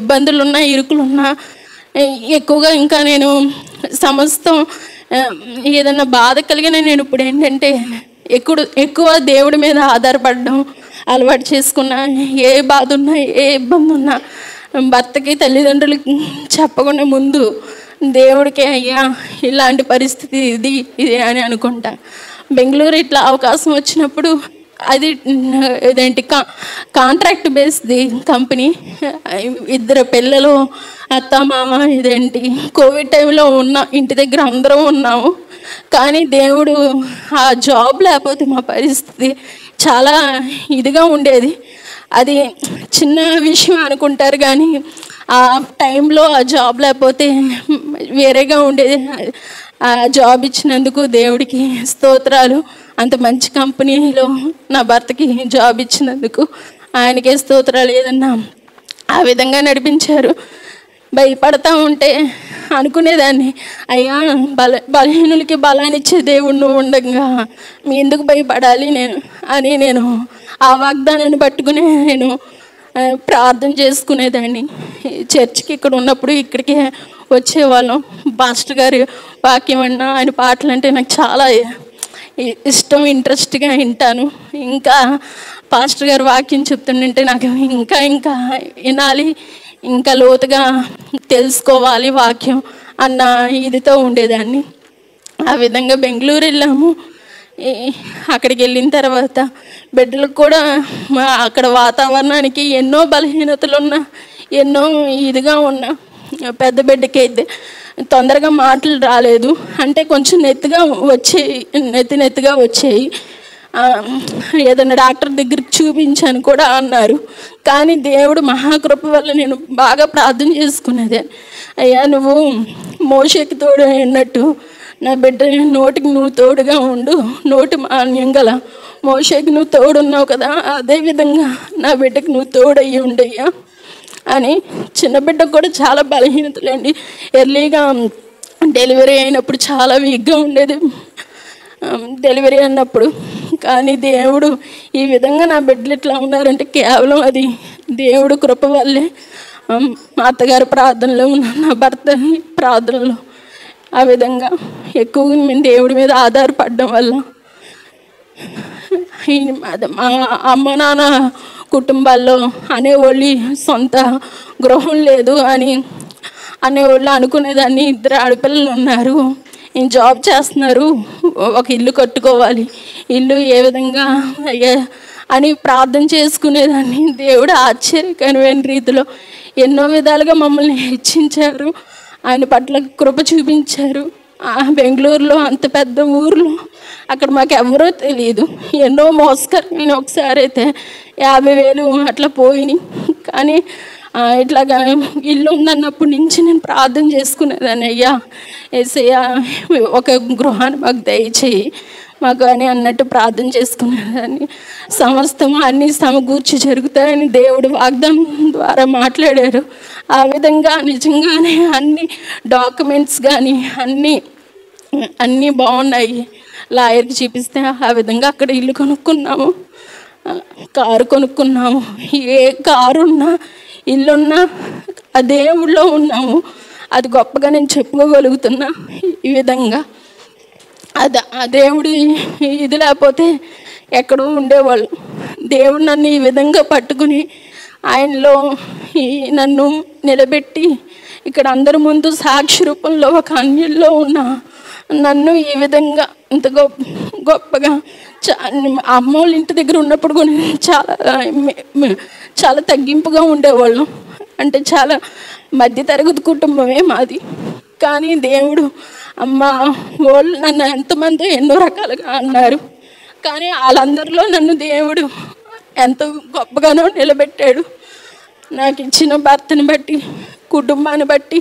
ఇబ్బందులున్నా, ఇరుకులున్నా, ఎక్కువగా ఇంకా నేను సమస్తం ఏదన్నా బాధ కలిగిన నేను ఇప్పుడు ఏంటంటే ఎక్కువ దేవుడి మీద ఆధారపడడం అలవాటు చేసుకున్నా. ఏ బాధ ఉన్నా, ఏ ఇబ్బంది ఉన్నా భర్తకి, తల్లిదండ్రులకి చెప్పకుండా ముందు దేవుడికి, అయ్యా ఇలాంటి పరిస్థితి ఇది అని అనుకుంటా. బెంగళూరు ఇట్లా అవకాశం వచ్చినప్పుడు అది కాంట్రాక్ట్ బేస్ది కంపెనీ. 2 పిల్లలు, అత్త మామ, కోవిడ్ టైంలో ఇంటి దగ్గర అందరం ఉన్నాము. కానీ దేవుడు ఆ జాబ్ లేకపోతే మా పరిస్థితి చాలా ఇదిగా ఉండేది. అది చిన్న విషయం అనుకుంటారు, కానీ ఆ టైంలో ఆ జాబ్ లేకపోతే వేరేగా ఉండేది. ఆ జాబ్ ఇచ్చినందుకు దేవుడికి స్తోత్రాలు. అంత మంచి కంపెనీలో నా భర్తకి జాబ్ ఇచ్చినందుకు ఆయనకే స్తోత్రాలు. ఏదన్నా ఆ విధంగా నడిపించారు. భయపడతా ఉంటే అనుకునేదాన్ని, అయ్యా బలహీనులకి బలాన్నిచ్చే దేవుడు నువ్వు ఉండగా మీ ఎందుకు భయపడాలి నేను ఆ వాగ్దానాన్ని పట్టుకుని నేను ప్రార్థన చేసుకునేదాన్ని. చర్చికి ఇక్కడ ఉన్నప్పుడు ఇక్కడికి వచ్చేవాళ్ళం. పాస్టర్ గారి వాక్యం అన్నా ఆయన పాటలు అంటే నాకు చాలా ఇష్టం, ఇంట్రెస్ట్గా వింటాను. ఇంకా పాస్టర్ గారు వాక్యం చెప్తుంటే నాకు ఇంకా వినాలి, ఇంకా లోతుగా తెలుసుకోవాలి వాక్యం అన్న ఇదితో ఉండేదాన్ని. ఆ విధంగా బెంగళూరు వెళ్ళాము. అక్కడికి వెళ్ళిన తర్వాత బిడ్డలకు కూడా అక్కడ వాతావరణానికి ఎన్నో బలహీనతలు ఉన్నా, ఎన్నో ఇదిగా ఉన్నా, పెద్ద బిడ్డకి అయితే తొందరగా మాటలు రాలేదు, అంటే కొంచెం నెత్తిగా వచ్చేయి. ఏదైనా డాక్టర్ దగ్గరికి చూపించాను కూడా అన్నారు. కానీ దేవుడు మహాకృప వల్ల నేను బాగా ప్రార్థన చేసుకునేది. అయ్యా నువ్వు మోషేకి తోడు అన్నట్టు నా బిడ్డ నోటికి నువ్వు తోడుగా ఉండు, నోటి మాన్యం గల మోషేకి నువ్వు తోడున్నావు కదా, అదేవిధంగా నా బిడ్డకి నువ్వు తోడయ్యి ఉండయ్యా అని. చిన్న బిడ్డకు కూడా చాలా బలహీనతలండి. ఎర్లీగా డెలివరీ అయినప్పుడు చాలా వీక్గా ఉండేది డెలివరీ అన్నప్పుడు. కానీ దేవుడు ఈ విధంగా నా బిడ్డలు ఇట్లా ఉన్నారంటే కేవలం అది దేవుడు కృప వల్లే. మా అత్తగారి ప్రార్థనలో నా భర్త ప్రార్థనలో ఆ విధంగా ఎక్కువగా మేము దేవుడి మీద ఆధారపడడం వల్ల మా అమ్మ నాన్న కుటుంబాల్లో అనేవాళ్ళు సొంత గృహం లేదు అనేవాళ్ళు అనుకునేదాన్ని. 2 ఆడపిల్లలు ఉన్నారు, నేను జాబ్ చేస్తున్నారు, ఒక ఇల్లు కట్టుకోవాలి, ఇల్లు ఏ విధంగా అని ప్రార్థన చేసుకునేదాన్ని. దేవుడు ఆశ్చర్యకరమైన రీతిలో ఎన్నో విధాలుగా మమ్మల్ని హెచ్చించారు, ఆయన పట్ల కృప చూపించారు. బెంగళూరులో అంత పెద్ద ఊర్లో అక్కడ మాకు ఎవరో తెలియదు, ఎన్నో మోసకరమైన. ఒకసారి అయితే 50,000 అట్లా పోయినాయి. కానీ ఇట్లాగా ఇల్లు ఉందన్నప్పటి నుంచి నేను ప్రార్థన చేసుకునేదాన్ని, అయ్యా యేసయ్యా ఒక గృహాన్ని మాకు దయచేయి మాకు అని అన్నట్టు ప్రార్థన చేసుకునేదాన్ని. సమస్తము అన్నీ సమకూర్చి జరుగుతాయని దేవుడు వాగ్దానం ద్వారా మాట్లాడారు. ఆ విధంగా నిజంగానే అన్ని డాక్యుమెంట్స్ కానీ అన్నీ బాగున్నాయి. లాయర్కి చూపిస్తే ఆ విధంగా అక్కడ ఇల్లు కొనుక్కున్నాము, కారు కొనుక్కున్నాము. ఏ కారున్నా ఇల్లున్నా ఆ దేవుళ్ళో ఉన్నాము, అది గొప్పగా నేను చెప్పుకోగలుగుతున్నా. ఈ విధంగా ఆ దేవుడు ఇది లేకపోతే ఎక్కడో ఉండేవాళ్ళు. దేవుడు నన్ను ఈ విధంగా పట్టుకుని ఆయనలో నన్ను నిలబెట్టి ఇక్కడ అందరి ముందు సాక్షి రూపంలో ఒక అన్యుల్లో ఉన్న నన్ను ఈ విధంగా ఇంత గొప్పగా అమ్మోళ్ళ ఇంటి దగ్గర ఉన్నప్పుడు కూడా చాలా తగ్గింపుగా ఉండేవాళ్ళం. అంటే చాలా మధ్యతరగతి కుటుంబమే మాది. కానీ దేవుడు అమ్మ వాళ్ళు నన్ను ఎంతమంది ఎన్నో రకాలుగా అన్నారు, కానీ వాళ్ళందరిలో నన్ను దేవుడు ఎంతో గొప్పగానో నిలబెట్టాడు. నాకు ఇచ్చిన భర్తని బట్టి, కుటుంబాన్ని బట్టి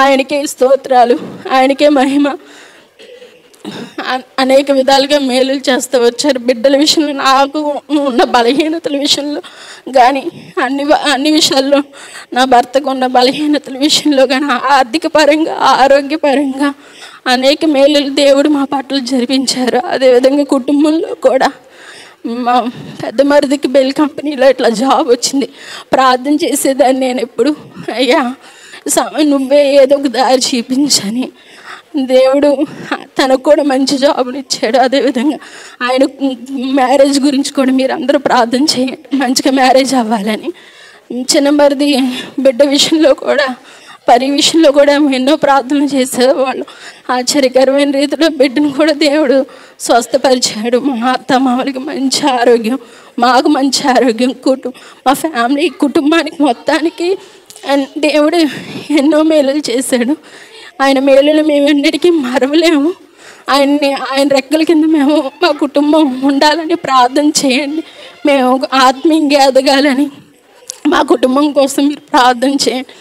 ఆయనకే స్తోత్రాలు, ఆయనకే మహిమ. అనేక విధాలుగా మేలులు చేస్తూ వచ్చారు. బిడ్డల విషయంలో, నాకు ఉన్న బలహీనతల విషయంలో కానీ అన్ని విషయాల్లో, నా భర్తకు ఉన్న బలహీనతల విషయంలో కానీ, ఆర్థిక పరంగా, ఆరోగ్యపరంగా అనేక మేలులు దేవుడు మా పట్ల జరిపించారు. అదేవిధంగా కుటుంబంలో కూడా మా పెద్ద మరిదికి బెల్ కంపెనీలో ఇట్లా జాబ్ వచ్చింది. ప్రార్థన చేసేదాన్ని నేను ఎప్పుడు, అయ్యా నువ్వే ఏదో ఒక దారి చూపించని. దేవుడు తనకు కూడా మంచి జాబ్ని ఇచ్చాడు. అదేవిధంగా ఆయన మ్యారేజ్ గురించి కూడా మీరు అందరూ ప్రార్థన చేయండి, మంచిగా మ్యారేజ్ అవ్వాలని. చిన్న మరిది బిడ్డ విషయంలో కూడా, పరి విషయంలో కూడా ఎన్నో ప్రార్థనలు చేసేవాళ్ళు. ఆశ్చర్యకరమైన రీతిలో బిడ్డను కూడా దేవుడు స్వస్థపరిచాడు. మా అత్త మామూలుగా మంచి ఆరోగ్యం, మాకు మంచి ఆరోగ్యం, మా ఫ్యామిలీ కుటుంబానికి మొత్తానికి దేవుడు ఎన్నో మేలులు చేశాడు. ఆయన మేలులు మేము ఎన్నిటికీ మరవలేము. ఆయన రెక్కల కింద మేము, మా కుటుంబం ఉండాలని ప్రార్థన చేయండి. మేము ఆత్మీయంగా ఎదగాలని మా కుటుంబం కోసం మీరు ప్రార్థన చేయండి.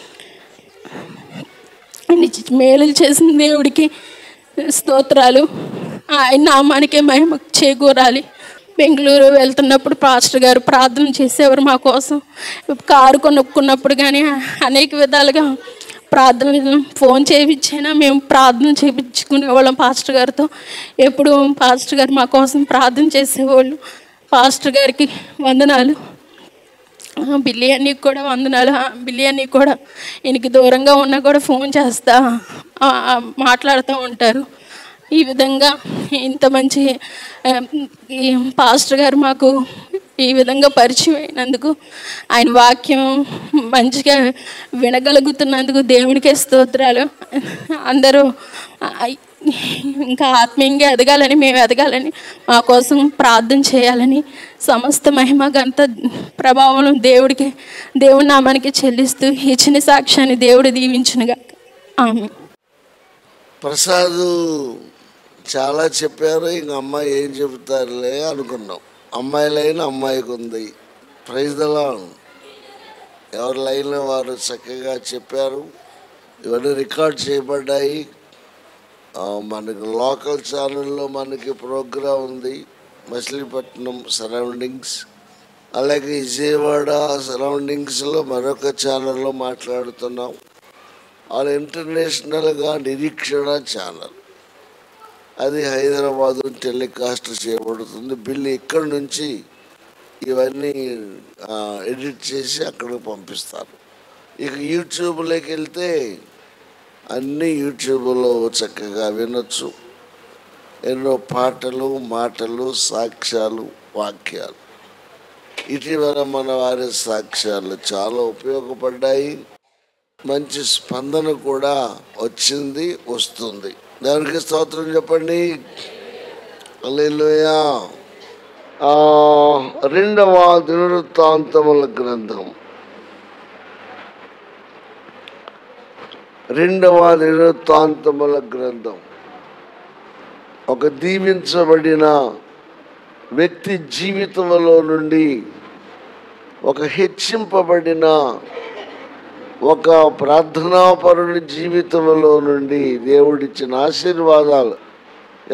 మేలులు చేసిన దేవుడికి స్తోత్రాలు, ఆయన నామానికే మహిమ చేకూరాలి. బెంగళూరు వెళ్తున్నప్పుడు పాస్టర్ గారు ప్రార్థన చేసేవారు మా కోసం. కారు కొనుక్కున్నప్పుడు కానీ అనేక విధాలుగా ప్రార్థన ఫోన్ చేయించైనా మేము ప్రార్థన చేయించుకునేవాళ్ళం పాస్టర్ గారితో. ఎప్పుడు పాస్టర్ గారు మా కోసం ప్రార్థన చేసేవాళ్ళు. పాస్టర్ గారికి వందనాలు. బిల్లియన్నికి కూడా వందనాలు. బిల్లియన్నికి కూడా ఈయనకి దూరంగా ఉన్నా కూడా ఫోన్ చేస్తా మాట్లాడుతూ ఉంటారు. ఈ విధంగా ఇంత మంచి ఈ పాస్టర్ గారు మాకు ఈ విధంగా పరిచయం అయినందుకు, ఆయన వాక్యం మంచిగా వినగలుగుతున్నందుకు దేవునికే స్తోత్రాలు. అందరూ ఇంకా ఆత్మీయంగా ఎదగాలని, మేము ఎదగాలని, మా కోసం ప్రార్థన చేయాలని, సమస్త మహిమ ఘనత ప్రభావం దేవుడి నామానికి చెల్లిస్తూ ఇచ్చిన సాక్ష్యాన్ని దేవుడు దీవించునుగా. ఆమేన్. ప్రసాద్ చాలా చెప్పారు, ఇంక అమ్మాయి ఏం చెబుతారులే అనుకున్నాం. అమ్మాయిలైన అమ్మాయికి ఉంది. Praise the Lord. ఎవరి లైన్లో వారు చక్కగా చెప్పారు. ఇవన్నీ రికార్డ్ చేయబడ్డాయి. మనకి లోకల్ ఛానల్లో మనకి ప్రోగ్రాం ఉంది, మచిలీపట్నం సరౌండింగ్స్, అలాగే విజయవాడ సరౌండింగ్స్లో మరొక ఛానల్లో మాట్లాడుతున్నాం. వాళ్ళు ఇంటర్నేషనల్గా నిరీక్షణ ఛానల్, అది హైదరాబాదు టెలికాస్ట్ చేయబడుతుంది. బిల్లు ఇక్కడి నుంచి ఇవన్నీ ఎడిట్ చేసి అక్కడికి పంపిస్తారు. ఇక యూట్యూబ్లోకి వెళ్తే అన్నీ యూట్యూబ్లో చక్కగా వినొచ్చు. ఎన్నో పాటలు, మాటలు, సాక్ష్యాలు, వాక్యాలు. ఇటీవల మన వారి సాక్ష్యాలు చాలా ఉపయోగపడ్డాయి. మంచి స్పందన కూడా వచ్చింది, వస్తుంది. దేవునికి స్తోత్రం చెప్పండి. హల్లెలూయా. రెండవ దినవృత్తాంతముల గ్రంథం, ఒక దీవించబడిన వ్యక్తి జీవితంలో నుండి, ఒక హెచ్చింపబడిన ఒక ప్రార్థనాపరుని జీవితంలో నుండి దేవుడిచ్చిన ఆశీర్వాదాలు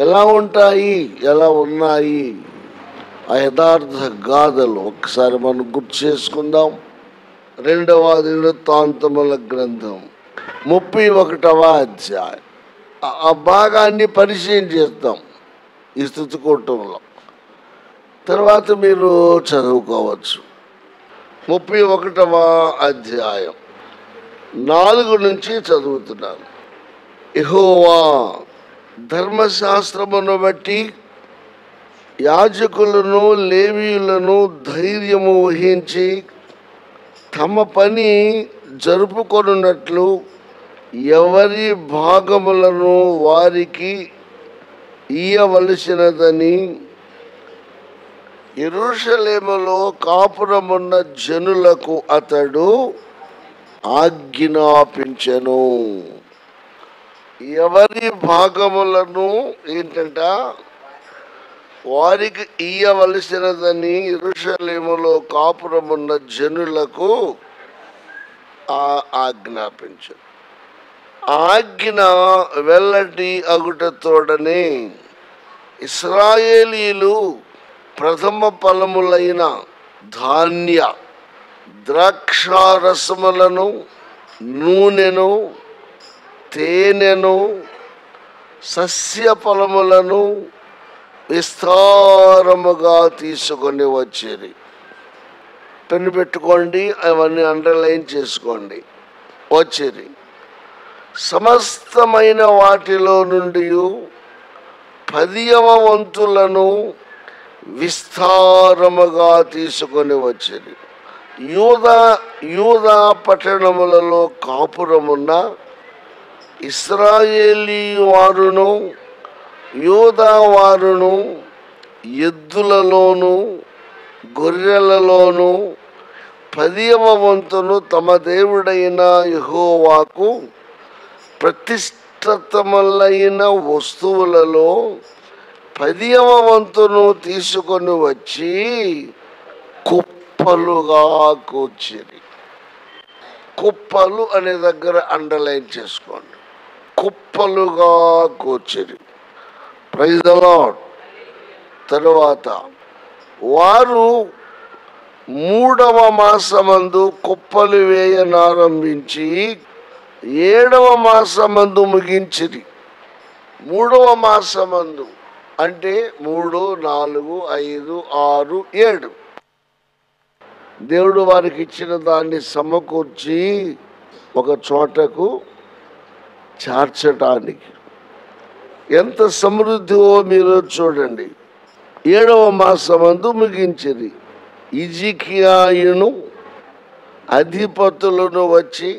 ఎలా ఉంటాయి, ఎలా ఉన్నాయి, ఆ యథార్థ గాథలు ఒకసారి మనం గుర్తు చేసుకుందాం. రెండవ దినవృత్తాంతముల గ్రంథం 31వ అధ్యాయం. ఆ భాగాన్ని పరిచయం చేద్దాం ఈ స్తుతికూటంలో. తర్వాత మీరు చదువుకోవచ్చు. 31వ అధ్యాయం 4 నుంచి చదువుతున్నాను. యెహోవా ధర్మశాస్త్రమును బట్టి యాజకులను, లేవీయులను ధైర్యము వహించి తమ పని జరుపుకొనున్నట్లు ఎవరి భాగములను వారికి ఇయ్యవలసినదని యెరూషలేములో కాపురమున్న జనులకు అతడు ఆజ్ఞాపించెను. ఎవరి భాగములను ఏంటంట వారికి ఇయ్యవలసినదని యెరూషలేములో కాపురమున్న జనులకు ఆజ్ఞాపించెను. ఆజ్ఞ వెల్లడి అగుటతోడనే ఇశ్రాయేలీలు ప్రథమ ఫలములైన ధాన్య, ద్రాక్షారసములను, నూనెను, తేనెను, సస్య ఫలములను విస్తారముగా తీసుకొని వచ్చేది. పెన్ను పెట్టుకోండి, అవన్నీ అండర్లైన్ చేసుకోండి. వచ్చేది సమస్తమైన వాటిలో నుండి 10వ వంతులను విస్తారముగా తీసుకొని వచ్చేది. యూదా పట్టణములలో కాపురమున్న ఇశ్రాయేలీ వారును, యూదా వారును ఎద్దులలోను, గొర్రెలలోను 10వ వంతును తమ దేవుడైన యెహోవాకు ప్రతిష్ఠితములైన వస్తువులలో 10వ వంతును తీసుకొని వచ్చి కుప్పలుగా కూర్చిరి. కుప్పలు అనే దగ్గర అండర్లైన్ చేసుకోండి. కుప్పలుగా కూర్చిరి. Praise the lord. తరువాత వారు 3వ మాసమందు కుప్పలు వేయనారంభించి 7వ మాసమందు ముగించిరి. 3వ మాసమందు అంటే 3, 4, 5, 6, 7 దేవుడు వారికి ఇచ్చిన దాన్ని సమకూర్చి ఒక చోటకు చేర్చటానికి. ఎంత సమృద్ధివో మీరు చూడండి. 7వ మాసమందు ముగించిరి. హిజ్కియాయును అధిపతులను వచ్చి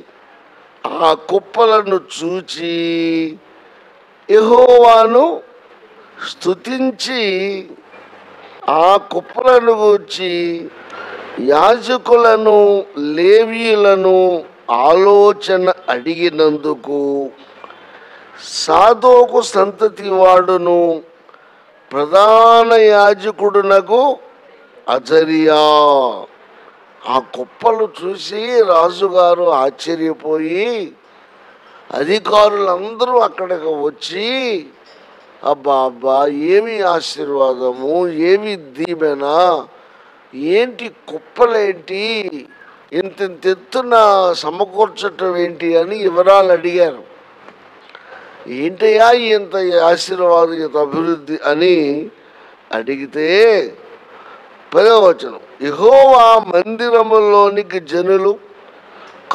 ఆ కుప్పలను చూచి యెహోవాను స్తుతించి ఆ కుప్పలను గూర్చి యాజకులను లేవీయులను ఆలోచన అడిగినందుకు సాదోకు సంతతి వాడును ప్రధాన యాజకుడునకు అజరియా ఆ కుప్పలు చూసి రాజుగారు ఆశ్చర్యపోయి అధికారులందరూ అక్కడికి వచ్చి అబ్బా అబ్బా ఏమి ఆశీర్వాదము, ఏమి దీవెన, ఏంటి కుప్పలేంటి, ఇంత ఎత్తున సమకూర్చటం ఏంటి అని వివరాలు అడిగారు. ఏంటయ్యా ఇంత ఆశీర్వాదం, ఇంత అభివృద్ధి అని అడిగితే 10వ వచనం, యెహోవా మందిరములోనికి జనులు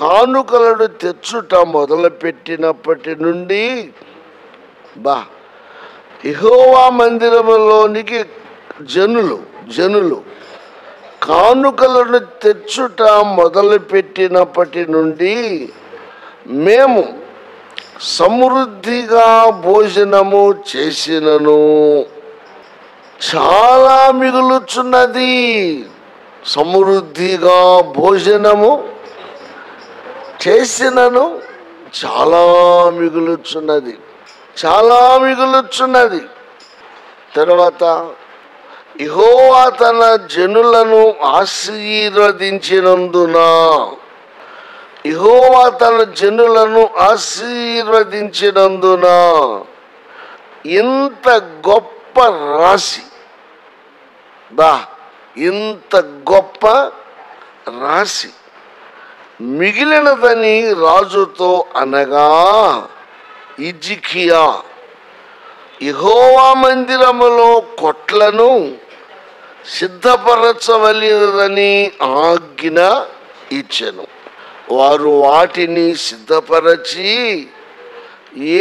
కానుకలను తెచ్చుట మొదలుపెట్టినప్పటి నుండి యెహోవా మందిరములోనికి జనులు కానుకలను తెచ్చుట మొదలుపెట్టినప్పటి నుండి మేము సమృద్ధిగా భోజనము చేసినను చాలా మిగులుచున్నది. సమృద్ధిగా భోజనము చేసినను చాలా మిగులుచున్నది, చాలా మిగులుచున్నది. తర్వాత యెహోవా తన జనులను ఆశీర్వదించినందున, యెహోవా తన జనులను ఆశీర్వదించినందున ఇంత గొప్ప రాశి, ఇంత గొప్ప రాశి మిగిలినదని రాజుతో అనగా హిజ్కియా యెహోవా మందిరములో కొట్లను సిద్ధపరచవలెనని ఆజ్ఞ ఇచ్చెను. వారు వాటిని సిద్ధపరచి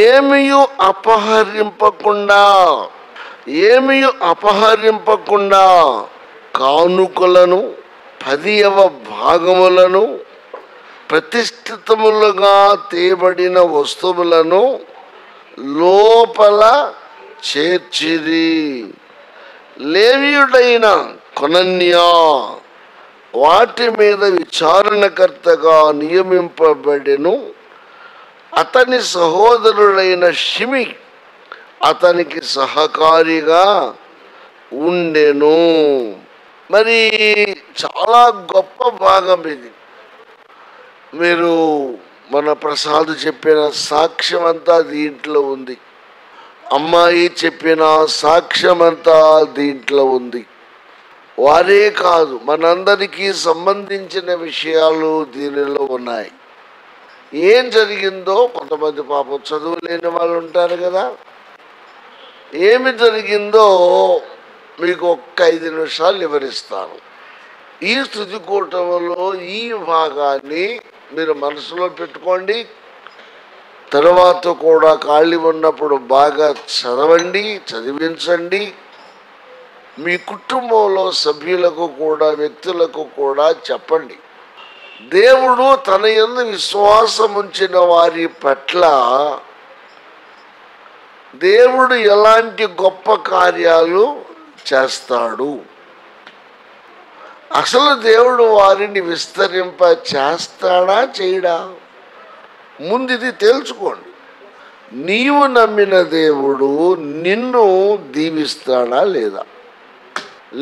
ఏమీయు అపహరింపకుండా కానుకలను 10వ భాగములను ప్రతిష్ఠితములుగా తేబడిన వస్తువులను లోపల చేర్చిరి. లేవీయుడైన కొనన్యా వాటి మీద విచారణకర్తగా నియమింపబడెను. అతని సహోదరుడైన షిమి అతనికి సహకారిగా ఉండెను. మరి చాలా గొప్ప భాగం ఇది. మీరు మన ప్రసాద్ చెప్పిన సాక్ష్యం అంతా దీంట్లో ఉంది, అమ్మాయి చెప్పిన సాక్ష్యం అంతా దీంట్లో ఉంది. వారే కాదు, మనందరికీ సంబంధించిన విషయాలు దీనిలో ఉన్నాయి. ఏం జరిగిందో, కొంతమంది పాపం చదువు లేని వాళ్ళు ఉంటారు కదా, ఏమి జరిగిందో మీకు ఒక్క 5 నిమిషాలు వివరిస్తాను. ఈ స్తుతి కూటములో ఈ భాగాన్ని మీరు మనసులో పెట్టుకోండి. తర్వాత కూడా ఖాళీ ఉన్నప్పుడు బాగా చదవండి, చదివించండి. మీ కుటుంబంలో సభ్యులకు కూడా, వ్యక్తులకు కూడా చెప్పండి. దేవుడు తన యందు విశ్వాసం ఉంచిన వారి పట్ల దేవుడు ఎలాంటి గొప్ప కార్యాలు చేస్తాడు, అసలు దేవుడు వారిని విస్తరింప చేస్తాడా చేయడా, ముందు ఇది తెలుసుకోండి. నీవు నమ్మిన దేవుడు నిన్ను దీవిస్తాడా లేదా?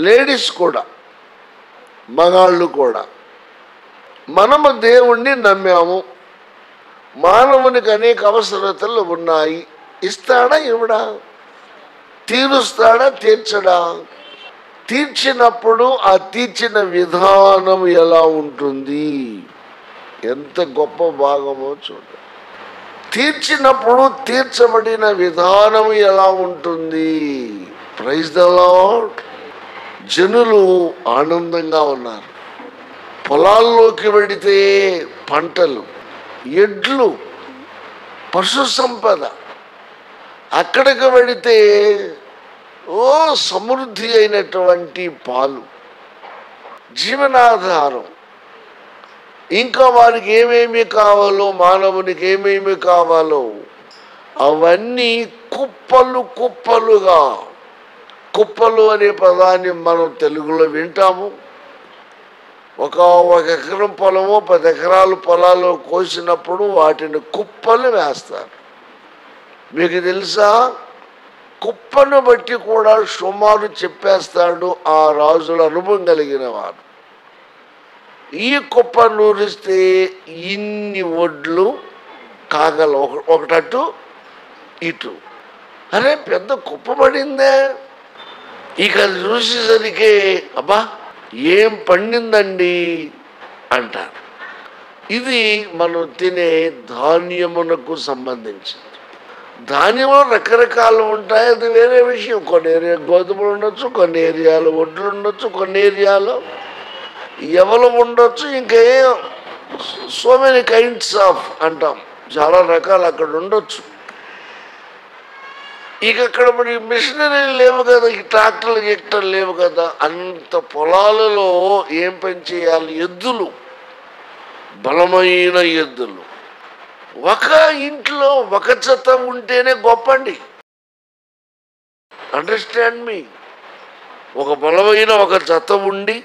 లేడీస్ కూడా, మగాళ్ళు కూడా. మనము దేవుణ్ణి నమ్మాము, మానవునికి అనేక అవసరతలు ఉన్నాయి. ఇస్తాడా ఇవ్వడా? తీరుస్తాడా తీర్చడా? తీర్చినప్పుడు ఆ తీర్చిన విధానం ఎలా ఉంటుంది? ఎంత గొప్ప భాగమో చూడండి. తీర్చినప్పుడు తీర్చబడిన విధానం ఎలా ఉంటుంది? Praise the Lord. జనులు ఆనందంగా ఉన్నారు. పొలాల్లోకి వెడితే పంటలు, ఎడ్లు, పశు సంపద. అక్కడికి వెడితే సమృద్ధి అయినటువంటి పాలు, జీవనాధారం. ఇంకా వారికి ఏమేమి కావాలో, మానవునికి ఏమేమి కావాలో అవన్నీ కుప్పలు కుప్పలుగా. కుప్పలు అనే పదాన్ని మనం తెలుగులో వింటాము. ఒక ఎకరం పొలము 10 ఎకరాల పొలాలు కోసినప్పుడు వాటిని కుప్పలు వేస్తారు. మీకు తెలుసా, కుప్పను బట్టి కూడా సుమారు చెప్పేస్తాడు ఆ రాజుల అనుభవం కలిగిన వారు. ఈ కుప్ప నూరిస్తే ఇన్ని ఒడ్లు కాగల, ఒకటట్టు ఇటు. అరే పెద్ద కుప్ప పడిందే. ఇక చూసేసరికి అబ్బా ఏం పండిందండి అంటారు. ఇది మనం తినే ధాన్యమునకు సంబంధించింది. ధాన్యంలో రకరకాలు ఉంటాయి, అది వేరే విషయం. కొన్ని ఏరియా గోధుమలు ఉండొచ్చు, కొన్ని ఏరియాలో ఒడ్లు ఉండొచ్చు, కొన్ని ఏరియాలో ఎవలు ఉండొచ్చు. ఇంకే సో మెనీ కైండ్స్ ఆఫ్ అంటాం, చాలా రకాలు అక్కడ ఉండొచ్చు. ఇక అక్కడ మరి మిషనరీలు లేవు కదా, ఈ ట్రాక్టర్లు లేవు కదా. అంత పొలాలలో ఏం పని చేయాలి? ఎద్దులు, బలమైన ఎద్దులు. ఒక ఇంట్లో ఒక జత ఉంటేనే గొప్పండి. అండర్స్టాండ్ మీ. ఒక బలమైన ఒక జత ఉండి,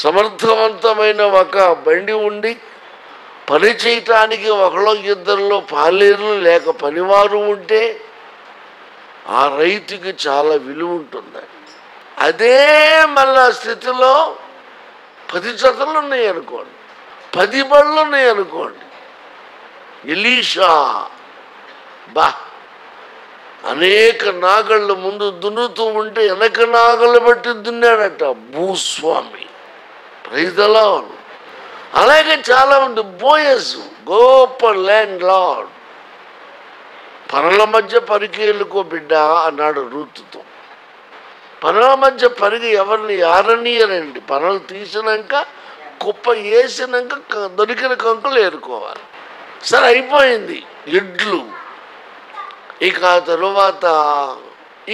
సమర్థవంతమైన ఒక బండి ఉండి, పని చేయటానికి ఒకళ్ళో ఇద్దరిలో పాలేరు లేక పనివారు ఉంటే ఆ రైతుకి చాలా విలువ ఉంటుంది. అదే మళ్ళా స్థితిలో 10 జతలు ఉన్నాయి అనుకోండి, 10 బళ్ళు ఉన్నాయి అనుకోండి. ఎలీషా అనేక నాగళ్ళు ముందు దున్నుతూ ఉంటే వెనక నాగళ్ళు బట్టి దున్నాడట భూస్వామి. Praise the Lord. అలాగే చాలా మంది బోయస్, గొప్ప ల్యాండ్ లార్డ్. పనుల మధ్య పరికేళ్ళుకో బిడ్డ అన్నాడు రూతుతో. పనుల మధ్య పరిగి ఎవరిని ఆరనీయరండి. పనులు తీసినాక కుప్ప వేసినాక దొరికిన కంకులు ఏరుకోవాలి. సరే అయిపోయింది ఎడ్లు. ఇక ఆ తరువాత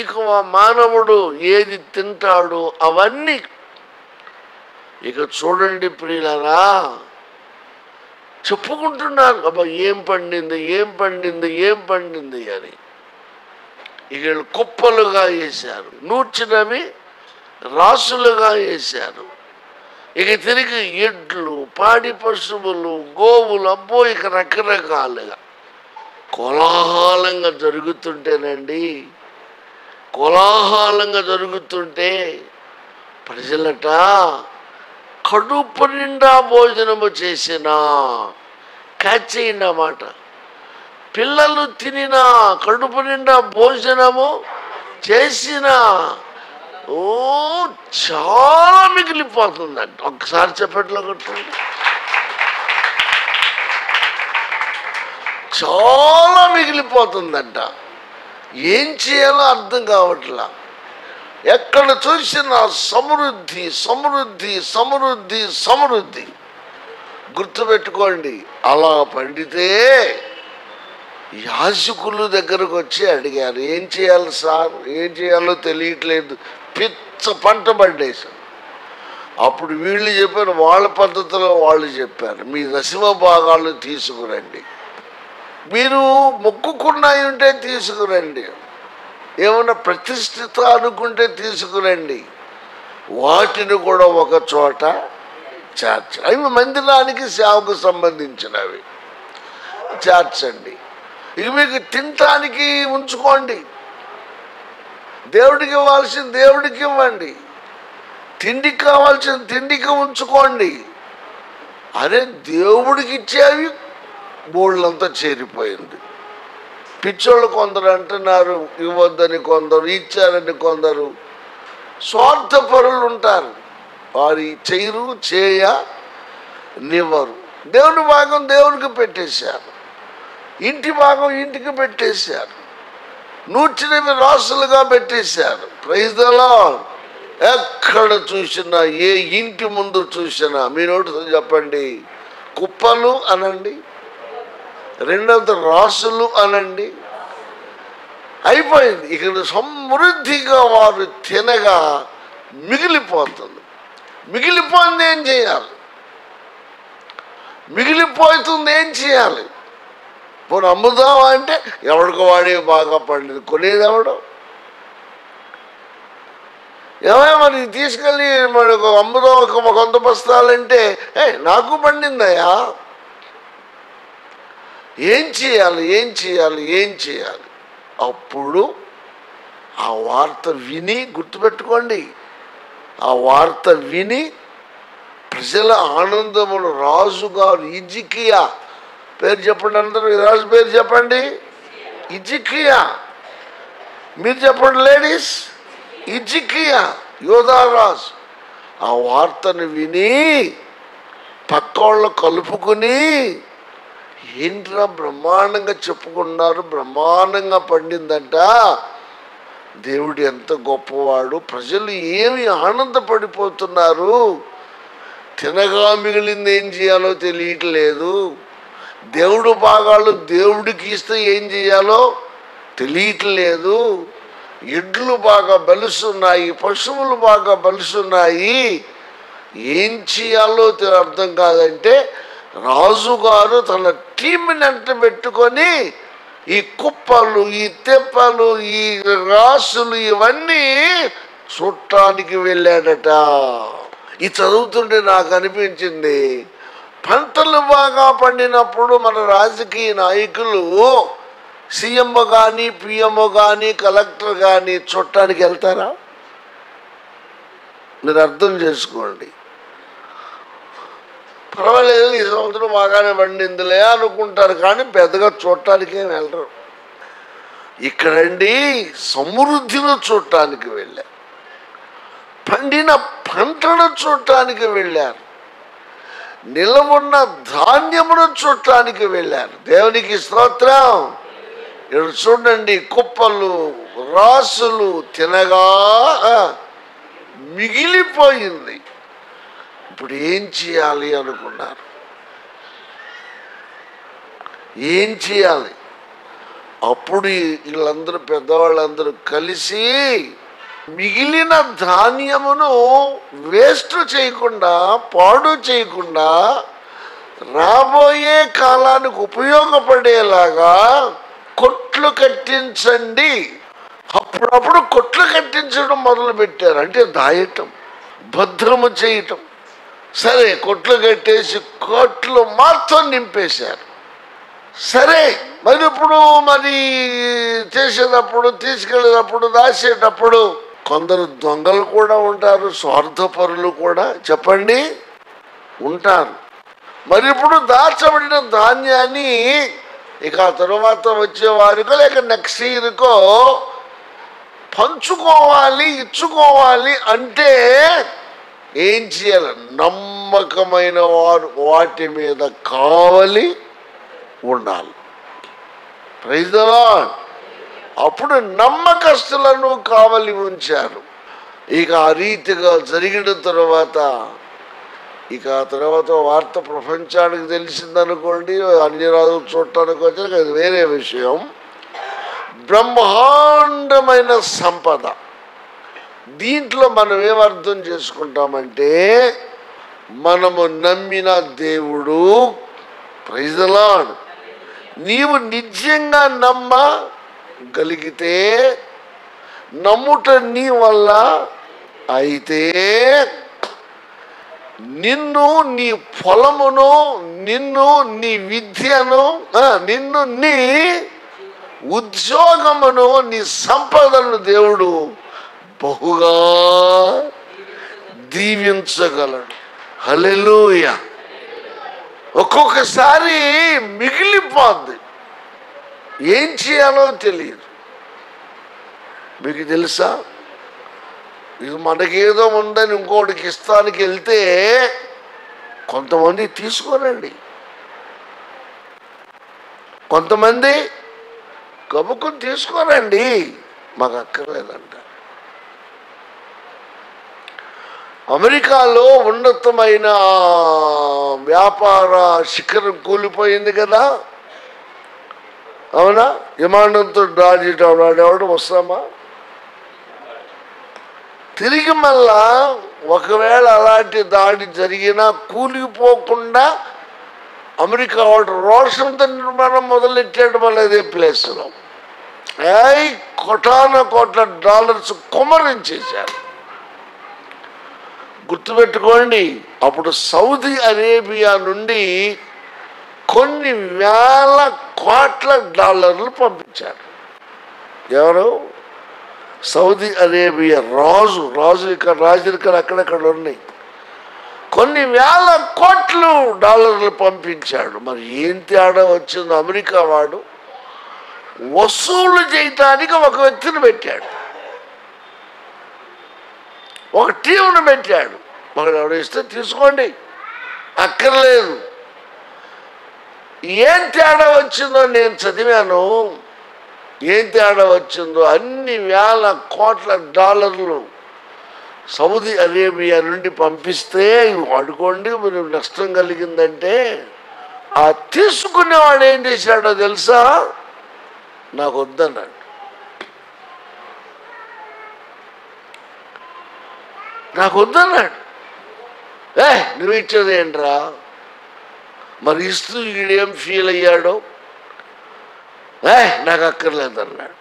ఇక మానవుడు ఏది తింటాడు అవన్నీ. ఇక చూడండి ప్రియులారా, చెప్పుకుంటున్నారు అబ్బా ఏం పండింది, ఏం పండింది, ఏం పండింది అని. ఇక కుప్పలుగా వేశారు, నూర్చినవి రాసులుగా వేశారు. ఇక తిరిగి ఎడ్లు, పాడి పశువులు, గోవులు, అబ్బో ఇక రకరకాలుగా కోలాహలంగా జరుగుతుంటేనండి. కోలాహలంగా జరుగుతుంటే ప్రజలట కడుపు నిండా భోజనము చేసిన క్యాచ్ అన్నమాట. పిల్లలు తినినా కడుపు నిండా భోజనము చేసిన చాలా మిగిలిపోతుందంట. ఒక్కసారి చెప్పట్లో కొట్టండి. చాలా మిగిలిపోతుందంట. ఏం చేయాలో అర్థం కావట్లా. ఎక్కడ చూసినా సమృద్ధి, సమృద్ధి, సమృద్ధి, సమృద్ధి. గుర్తుపెట్టుకోండి. అలా పండితే యాజకులు దగ్గరకు వచ్చి అడిగారు, ఏం చేయాలి సార్, ఏం చేయాలో తెలియట్లేదు, పిచ్చ పంట పండేశారు. అప్పుడు వీళ్ళు చెప్పారు, వాళ్ళ పద్ధతిలో వాళ్ళు చెప్పారు, మీ దశమ భాగాలు తీసుకురండి, మీరు మొక్కుకున్నాయి ఉంటే తీసుకురండి, ఏమన్నా ప్రతిష్ఠిత అనుకుంటే తీసుకురండి, వాటిని కూడా ఒక చోట చేర్చండి. అవి మందిరానికి సేవకు సంబంధించినవి చేర్చండి. ఇవి మీకు తినటానికి ఉంచుకోండి, దేవుడికి ఇవ్వాల్సిన దేవుడికి ఇవ్వండి, తిండికి కావాల్సిన తిండికి ఉంచుకోండి. అరే దేవుడికి ఇచ్చేవి బోళ్ళంతా చేరిపోయింది. పిచ్చోళ్ళు కొందరు అంటున్నారు ఇవ్వద్దని, కొందరు ఇచ్చారని, కొందరు స్వార్థపరులు ఉంటారు, వారి చేయరు చేయనివ్వరు. దేవుని భాగం దేవునికి పెట్టేశారు, ఇంటి భాగం ఇంటికి పెట్టేశారు, నూర్చినవి రాసులుగా పెట్టేశారు. Praise the Lord. ఎక్కడ చూసినా, ఏ ఇంటి ముందు చూసినా, మీ నోటితో చెప్పండి, కుప్పలు అనండి, రెండవది రాసులు అనండి, అయిపోయింది. ఇక్కడ సమృద్ధిగా వారు తినగా మిగిలిపోతుంది. మిగిలిపోయింది ఏం చేయాలి? మిగిలిపోతుంది ఏం చేయాలి? పోనీ అమ్ముదామా అంటే ఎవడికి వాడే బాగా పండింది, కొనేది ఎవడు? ఏమైనా మరి తీసుకెళ్ళి మనకు అమ్ముదాం ఒక 100 బస్తాలంటే నాకు పండిందయ్యా. ఏం చేయాలి? ఏం చేయాలి? ఏం చేయాలి? అప్పుడు ఆ వార్త విని, గుర్తుపెట్టుకోండి, ఆ వార్త విని ప్రజల ఆనందములు రాజుగారు హిజ్కియా, పేరు చెప్పండి అందరూ, రాజు పేరు చెప్పండి, హిజ్కియా. మీరు చెప్పండి లేడీస్, హిజ్కియా యోధారాజు. ఆ వార్తను విని పక్కోళ్ళు కలుపుకుని, ఏంట్రా బ్రహ్మాండంగా చెప్పుకున్నారు, బ్రహ్మాండంగా పండిందంట, దేవుడు ఎంత గొప్పవాడు, ప్రజలు ఏమి ఆనందపడిపోతున్నారు, తినగా మిగిలింది ఏం చేయాలో తెలియట్లేదు, దేవుడు భాగాలు దేవుడికి ఇస్తే ఏం చేయాలో తెలియట్లేదు, ఎడ్లు బాగా బలుసున్నాయి, పశువులు బాగా బలుసున్నాయి, ఏం చేయాలో అర్థం కాదంటే రాజుగారు తన టీంని అంట పెట్టుకొని ఈ కుప్పలు, ఈ తెప్పలు, ఈ రాసులు ఇవన్నీ చూడటానికి వెళ్ళాడట. ఇది చదువుతుంటే నాకు అనిపించింది, పంటలు బాగా పండినప్పుడు మన రాజకీయ నాయకులు సీఎం కానీ, పిఎం కానీ, కలెక్టర్ కానీ చూడటానికి వెళ్తారా? మీరు అర్థం చేసుకోండి. పర్వాలేదు, ఈ సంవత్సరం బాగానే పండిందిలే అనుకుంటారు, కానీ పెద్దగా చూడటానికే వెళ్ళరు. ఇక్కడండి సమృద్ధిని చూడటానికి వెళ్ళారు, పండిన పంటను చూడటానికి వెళ్ళారు, నిలవున్న ధాన్యమును చూడటానికి వెళ్ళారు. దేవునికి స్తోత్రం. ఇక్కడ చూడండి, కుప్పలు రాసులు తినగా మిగిలిపోయింది. ఇప్పుడు ఏం చేయాలి అనుకున్నారు? ఏం చేయాలి? అప్పుడు వీళ్ళందరూ పెద్దవాళ్ళందరూ కలిసి మిగిలిన ధాన్యమును వేస్ట్ చేయకుండా, పాడు చేయకుండా, రాబోయే కాలానికి ఉపయోగపడేలాగా కొట్లు కట్టించండి. అప్పుడప్పుడు కొట్లు కట్టించడం మొదలుపెట్టారు. అంటే దాయటం, భద్రము చేయటం. సరే, కొట్లు కట్టేసి కొట్లు మొత్తం నింపేశారు. సరే, మరి ఇప్పుడు చేసేటప్పుడు, తీసుకెళ్ళేటప్పుడు, దాచేటప్పుడు కొందరు దొంగలు కూడా ఉంటారు, స్వార్థపరులు కూడా చెప్పండి ఉంటారు. మరి ఇప్పుడు దాచబడిన ధాన్యాన్ని ఇక ఆ తర్వాత వచ్చేవారికో లేక నెక్స్ట్ ఇయర్కో పంచుకోవాలి, ఇచ్చుకోవాలి అంటే ఏం చేయాలి? నమ్మకమైన వారు వాటి మీద కావలి ఉండాలి. Praise the Lord. అప్పుడు నమ్మకస్తులను కావలి ఉంచారు. ఇక ఆ రీతిగా జరిగిన తర్వాత వార్త ప్రపంచానికి తెలిసిందనుకోండి, అన్ని రాజులు చూడటానికి వచ్చాక అది వేరే విషయం. బ్రహ్మాండమైన సంపద. దీంట్లో మనం ఏమర్థం చేసుకుంటామంటే, మనము నమ్మిన దేవుడు, ప్రైజ్ ది లార్డ్, నీవు నిజంగా నమ్మగలిగితే, నమ్ముట నీ వల్ల అయితే, నిన్ను, నీ పొలమును, నిన్ను, నీ విద్యను, నిన్ను, నీ ఉద్యోగమును, నీ సంపదను దేవుడు బహుగా దీవించగలడు. హల్లెలూయా. ఒక్కొక్కసారి మిగిలిపోద్ది, ఏం చేయాలో తెలియదు. మీకు తెలుసా, ఇది మనకేదో ఉందని ఇంకోటికి ఇస్తానికి వెళ్తే కొంతమంది తీసుకోరండి, కొంతమంది గబుక్కుని తీసుకోరండి, మాకు అక్కర్లేదంట. అమెరికాలో ఉన్నతమైన వ్యాపార శిఖరం కూలిపోయింది కదా, అవునా? విమానంతో దాడిటవాడు వస్తామా? తిరిగి మళ్ళా ఒకవేళ అలాంటి దాడి జరిగినా కూలిపోకుండా అమెరికా వాడు రోషంతో నిర్మాణం మొదలెట్టాడు. మళ్ళీ అదే ప్లేస్లో కోట్ల డాలర్స్ కుమ్మరించేశారు. గుర్తుపెట్టుకోండి, అప్పుడు సౌదీ అరేబియా నుండి కొన్ని వేల కోట్ల డాలర్లు పంపించారు. ఎవరు? సౌదీ అరేబియా రాజులు అక్కడక్కడ ఉన్నాయి. కొన్ని వేల కోట్లు డాలర్లు పంపించాడు. మరి ఏం తేడా వచ్చిందో? అమెరికా వాడు వసూలు చేయటానికి ఒక వ్యక్తిని పెట్టాడు, ఒక టీంను పెట్టాడు. ఒకడు ఎవరు ఇస్తే తీసుకోండి, అక్కర్లేదు. ఏం తేడా వచ్చిందో నేను చదివాను. ఏం తేడా వచ్చిందో, అన్ని వేల కోట్ల డాలర్లు సౌదీ అరేబియా నుండి పంపిస్తే వాడుకోండి, మీరు నష్టం కలిగిందంటే ఆ తీసుకునేవాడు ఏం చేశాడో తెలుసా? నాకు వద్దన్నాడు. నాకు వద్దన్నాడు. నువ్వు ఇచ్చేది ఏంట్రా? మరి ఇస్తూ ఈడేం ఫీల్ అయ్యాడో, నాకు అక్కర్లేదన్నాడు.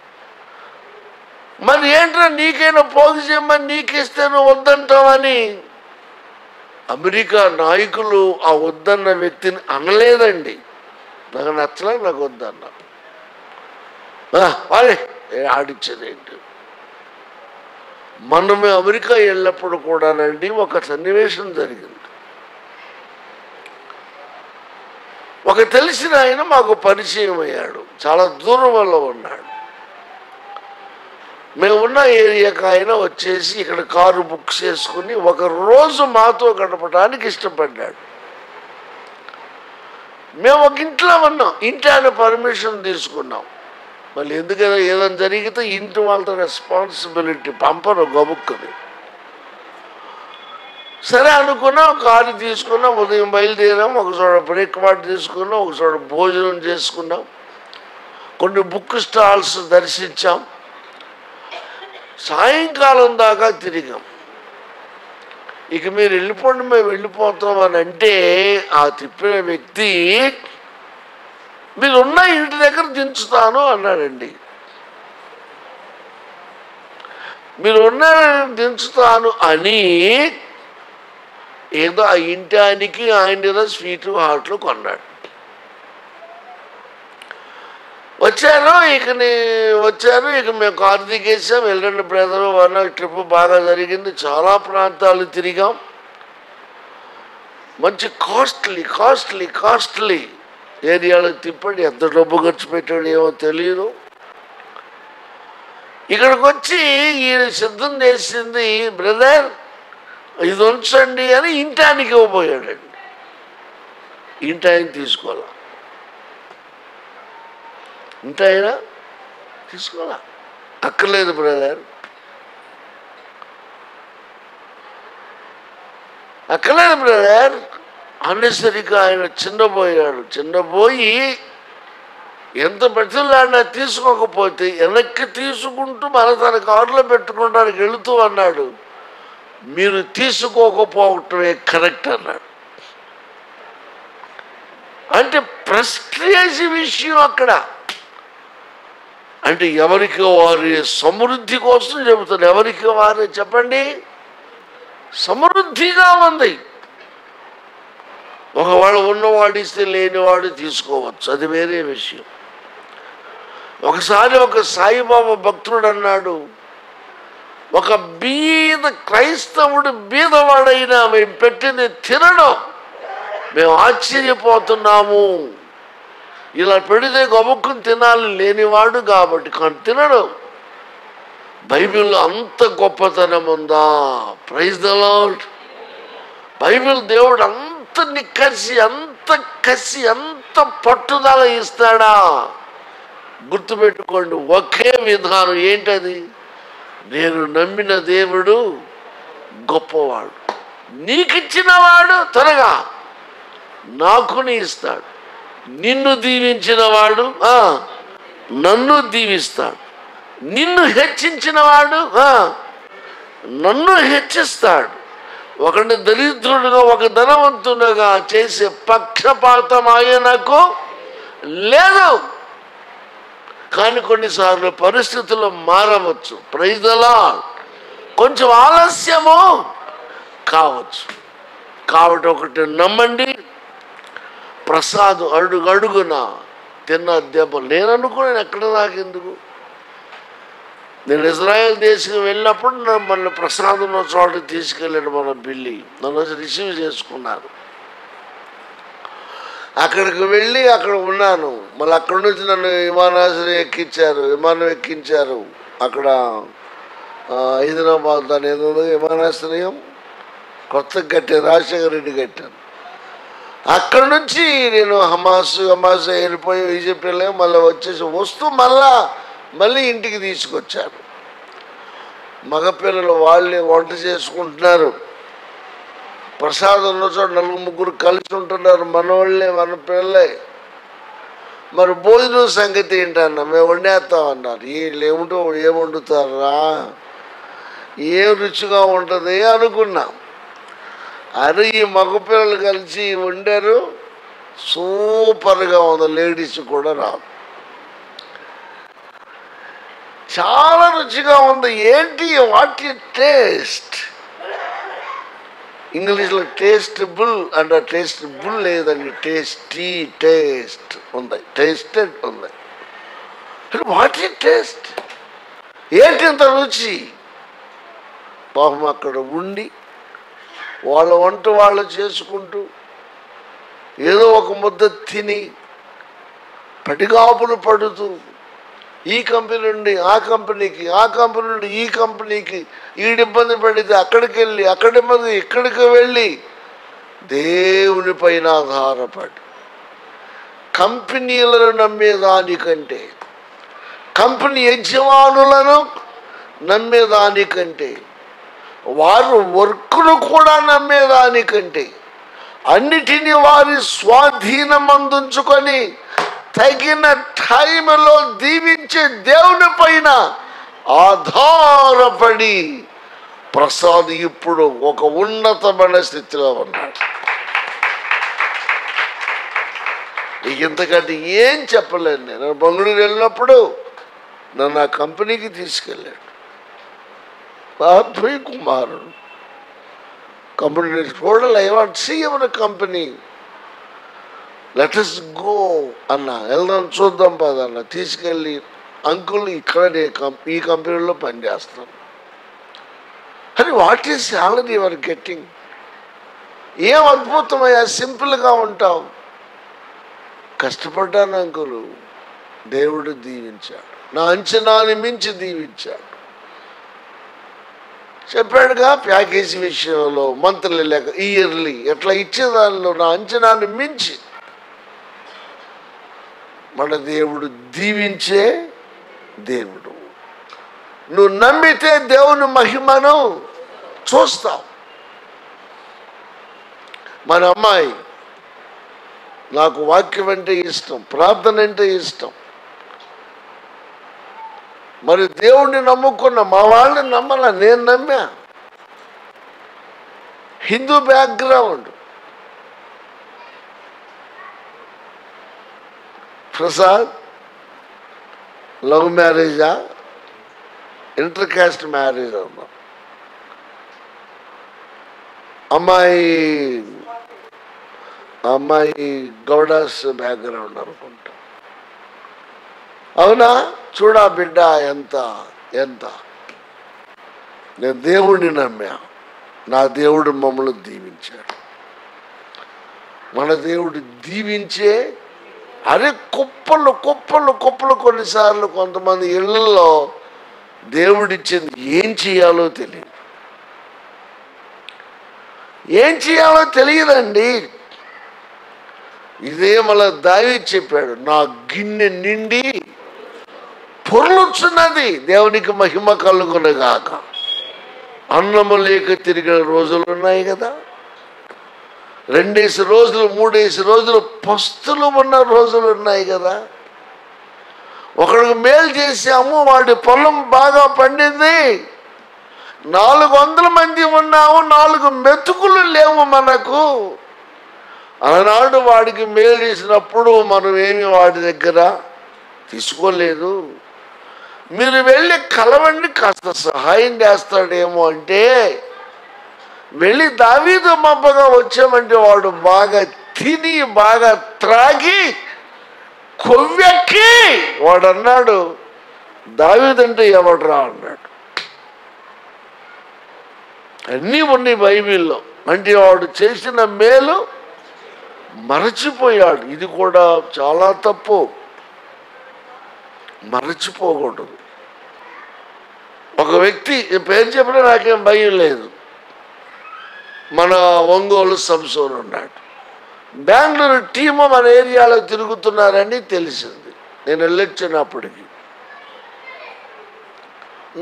మరి ఏంట్రా నీకైనా పోగు చేయమని నీకిస్తే నువ్వు వద్దంటావని అమెరికా నాయకులు ఆ వద్దన్న వ్యక్తిని అనలేదండి. నాకు నచ్చలే, నాకు వద్దన్నా. వాళ్ళే ఆడిచ్చేది ఏంటి? మనమే అమెరికా వెళ్ళినప్పుడు కూడానండి ఒక సన్నివేశం జరిగింది. ఒక తెలిసిన ఆయన మాకు పరిచయం అయ్యాడు, చాలా దూరంలో ఉన్నాడు. మేమున్న ఏరియాకి ఆయన వచ్చేసి ఇక్కడ కారు బుక్ చేసుకుని ఒక రోజు మాతో గడపడానికి ఇష్టపడ్డాడు. మేము ఒక ఇంట్లో ఉన్నాం, ఇంటి ఆయన పర్మిషన్ తీసుకున్నాం. మళ్ళీ ఎందుకైనా ఏదైనా జరిగితే ఇంటి వాళ్ళతో రెస్పాన్సిబిలిటీ, పంపరు గబుక్కుని. సరే అనుకున్నాం, కారు తీసుకున్నాం, ఉదయం బయలుదేరాం, ఒక చోట బ్రేక్ఫాస్ట్ తీసుకున్నాం, ఒక చోట భోజనం చేసుకున్నాం, కొన్ని బుక్ స్టాల్స్ దర్శించాం, సాయంకాలం దాకా తిరిగాం. ఇక మీరు వెళ్ళిపోండి, మేము వెళ్ళిపోతాం అని అంటే ఆ తిప్పిన వ్యక్తి మీరున్న ఇంటి దగ్గర దించుతాను అన్నాడండి. మీరున్న దించుతాను అని ఏదో ఆ ఇంటి ఆయనకి ఆయన ఏదో స్వీట్ హాట్లు కొన్నాడు. వచ్చారు, ఇక మేము కారు దిగేసాం. వెళ్ళండి బ్రదర్, 1 night ట్రిప్ బాగా జరిగింది, చాలా ప్రాంతాలు తిరిగాం. మంచి కాస్ట్లీ ఏరియాలకు తిప్పండి. ఎంత డబ్బు ఖర్చు పెట్టాడు ఏమో తెలియదు. ఇక్కడికి వచ్చి ఈయన సిద్ధం చేసింది, బ్రదర్ ఇది ఉంచండి అని ఇంటానికి ఇవ్వబోయాడండి. ఇంటి ఆయన తీసుకోవాలా, ఇంటి ఆయన తీసుకోవాలా? అక్కర్లేదు బ్రదర్, అక్కర్లేదు బ్రదర్ అనేసరికి ఆయన చిన్నపోయి ఎంత బతిలాడినా తీసుకోకపోతే వెనక్కి తీసుకుంటూ తన కారులో పెట్టుకోవడానికి వెళుతూ అన్నాడు, మీరు తీసుకోకపోవటమే కరెక్ట్ అన్నాడు. అంటే ప్రెస్టీజ్ విషయం అక్కడ. అంటే ఎవరికి వారి సమృద్ధి కోసం చెబుతారు. ఎవరికి వారి చెప్పండి, సమృద్ధిగా ఉంది. ఒకవేళ ఉన్నవాడిస్తే లేనివాడు తీసుకోవచ్చు, అది వేరే విషయం. ఒకసారి ఒక సాయిబాబా భక్తుడు అన్నాడు, ఒక క్రైస్తవుడు బీదవాడైనా మేము పెట్టింది తినడం మేము ఆశ్చర్యపోతున్నాము. ఇలా పెడితే గబుక్కుని తినాలి, లేనివాడు కాబట్టి కానీ తినడం. బైబిల్లో అంత గొప్పతనం ఉందా? Praise the lord. బైబిల్ దేవుడు అంత నిక్కసి, అంత కసి, అంత పట్టుదల ఇస్తాడా? గుర్తుపెట్టుకోండి, ఒకే విధానం. ఏంటది? నేను నమ్మిన దేవుడు గొప్పవాడు, నీకిచ్చినవాడు త్వరగా నాకుని ఇస్తాడు. నిన్ను దీవించినవాడు నన్ను దీవిస్తాడు. నిన్ను హెచ్చించినవాడు నన్ను హెచ్చిస్తాడు. ఒకటి దరిద్రుడుగా ఒక ధనవంతుడుగా చేసే పక్షపాతం ఆయనకు లేదు. కానీ కొన్నిసార్లు పరిస్థితులు మారవచ్చు. Praise the Lord. కొంచెం ఆలస్యము కావచ్చు. కాబట్టి ఒకటి నమ్మండి, ప్రసాద్ అడుగడుగున తిన్న దెబ్బ నేననుకున్నాను. ఎక్కడ నాకెందుకు? నేను ఇజ్రాయెల్ దేశం వెళ్ళినప్పుడు మన ప్రసాదం చోటకి తీసుకెళ్ళాడు మన బిల్లి. నన్ను వచ్చి రిసీవ్ చేసుకున్నారు. అక్కడికి వెళ్ళి అక్కడ ఉన్నాను. మళ్ళీ అక్కడి నుంచి నన్ను విమానం ఎక్కించారు. అక్కడ హైదరాబాద్ దాని ఏదో విమానాశ్రయం కొత్తగా కట్టారు, రాజశేఖర రెడ్డి కట్టారు. అక్కడి నుంచి నేను హమాస్ వెళ్ళిపోయి ఈజిప్ట్ వెళ్ళాము. మళ్ళీ వస్తూ మళ్ళీ ఇంటికి తీసుకొచ్చారు. మగపిల్లలు వాళ్ళే వంట చేసుకుంటున్నారు. ప్రసాదం ఉన్న చోట 4-3 కలిసి ఉంటున్నారు. మనవాళ్ళే, మన పిల్లలే. మరి భోజనం సంగతి ఏంటన్నా? మేము వండేస్తామన్నారు. వీళ్ళు ఏం వండుతారా, ఏం రుచిగా ఉంటుంది అనుకున్నాం. అరే ఈ మగపిల్లలు కలిసి వండారు, సూపర్గా ఉంది. లేడీస్ కూడా రాదు, చాలా రుచిగా ఉంది. ఏంటి వాట్ ఈ టేస్ట్? ఇంగ్లీష్లో టేస్టబుల్ అంటే టేస్టబుల్ లేదండి, టేస్ట్ ఉంది, టేస్టెడ్ ఉంది. వాట్ ఈ టేస్ట్? ఏంటి ఇంత రుచి? పాపం అక్కడ ఉండి వాళ్ళ వంట వాళ్ళు చేసుకుంటూ ఏదో ఒక ముద్ద తిని పడిగాపులు పడుతూ ఈ కంపెనీ నుండి ఆ కంపెనీకి, ఆ కంపెనీ నుండి ఈ కంపెనీకి, ఈడిబ్బంది పడితే అక్కడికి వెళ్ళి, అక్కడిబ్బంది ఇక్కడికి వెళ్ళి దేవుని పైన ఆధారపడి కంపెనీలను నమ్మేదానికంటే, కంపెనీ యజమానులను నమ్మేదానికంటే, వారు వర్కును కూడా నమ్మేదానికంటే, అన్నిటినీ వారి స్వాధీనం అందించుకొని తగిన టైంలో దీవించే దేవుని పైన ఆధారపడి ప్రసాద్ ఇప్పుడు ఒక ఉన్నతమైన స్థితిలో ఉన్నాడు. ఇంతకంటే ఏం చెప్పలేను. నేను బెంగళూరు వెళ్ళినప్పుడు నన్ను ఆ కంపెనీకి తీసుకెళ్ళాడు. బాబు కుమారుడు కంపెనీ చూడాలి, I want see your company, let us go అన్న, వెళ్దాం చూద్దాం పదన్న. తీసుకెళ్ళి అంకుల్ ఇక్కడ ఈ కంపెనీలో పనిచేస్తాం. అని what is salary your getting? ఏం అద్భుతమయ్యా, సింపుల్గా ఉంటావు. కష్టపడ్డాను అంకులు, దేవుడు దీవించాడు, నా అంచనాన్ని మించి దీవించాడు. చెప్పాడుగా ప్యాకేజీ విషయంలో, మంత్లీ లేక ఇయర్లీ ఎట్లా ఇచ్చేదానిలో నా అంచనాన్ని మించి. మన దేవుడు దీవించే దేవుడు. నువ్వు నమ్మితే దేవుని మహిమను చూస్తావు. మన అమ్మాయి, నాకు వాక్యం అంటే ఇష్టం, ప్రార్థన అంటే ఇష్టం. మరి దేవుణ్ణి నమ్ముకున్న మా వాళ్ళని నమ్మలా, నేను నమ్మా. హిందూ బ్యాక్గ్రౌండ్. ప్రసాద్ లవ్ మ్యారేజా, ఇంటర్ కాస్ట్ మ్యారేజ్ అన్నా. అమ్మాయి గౌడాస్ బ్యాక్గ్రౌండ్ అనుకుంటా. అవునా? చూడా బిడ్డ ఎంత ఎంత నేను దేవుడిని నమ్మా, నా దేవుడు మమ్మల్ని దీవించాడు. మన దేవుడు దీవించే, అరే కుప్పలు కుప్పలు కుప్పలు. కొన్నిసార్లు కొంతమంది ఇళ్లలో దేవుడిచ్చింది ఏం చేయాలో తెలియదు. ఏం చేయాలో తెలియదండి. ఇదే మళ్ళా దావీదు చెప్పాడు, నా గిన్నె నిండి పొర్లుచున్నది, దేవునికి మహిమ కలుగునగాక. అన్నము లేక తిరిగిన రోజులు ఉన్నాయి కదా, 2 రోజులు 3 రోజులు పస్తులు ఉన్న రోజులు ఉన్నాయి కదా. ఒకడికి మేలు చేసాము, వాడి పొలం బాగా పండింది, 400 మంది ఉన్నాము, 4 మెతుకులు లేవు మనకు. ఆనాడు వాడికి మేలు చేసినప్పుడు మనం ఏమి వాడి దగ్గర తీసుకోలేదు. మీరు వెళ్ళి కలవండి, కాస్త సహాయం చేస్తాడేమో అంటే వెళ్ళి దావీదు మబ్బగా వచ్చామంటే వాడు బాగా తిని బాగా త్రాగి కొవ్వెక్కి వాడు అన్నాడు, దావీదంటే ఎవడరా అన్నాడు. అన్నీ ఉన్నాయి బైబిల్లో. అంటే వాడు చేసిన మేలు మరచిపోయాడు. ఇది కూడా చాలా తప్పు, మరచిపోకూడదు. ఒక వ్యక్తి పేరు చెప్పినా నాకేం భయం లేదు, మన ఒంగోలు సంసోన్ ఉన్నాడు. బెంగళూరు టీము మన ఏరియాలో తిరుగుతున్నారని తెలిసింది. నేను వెళ్ళొచ్చినప్పటికీ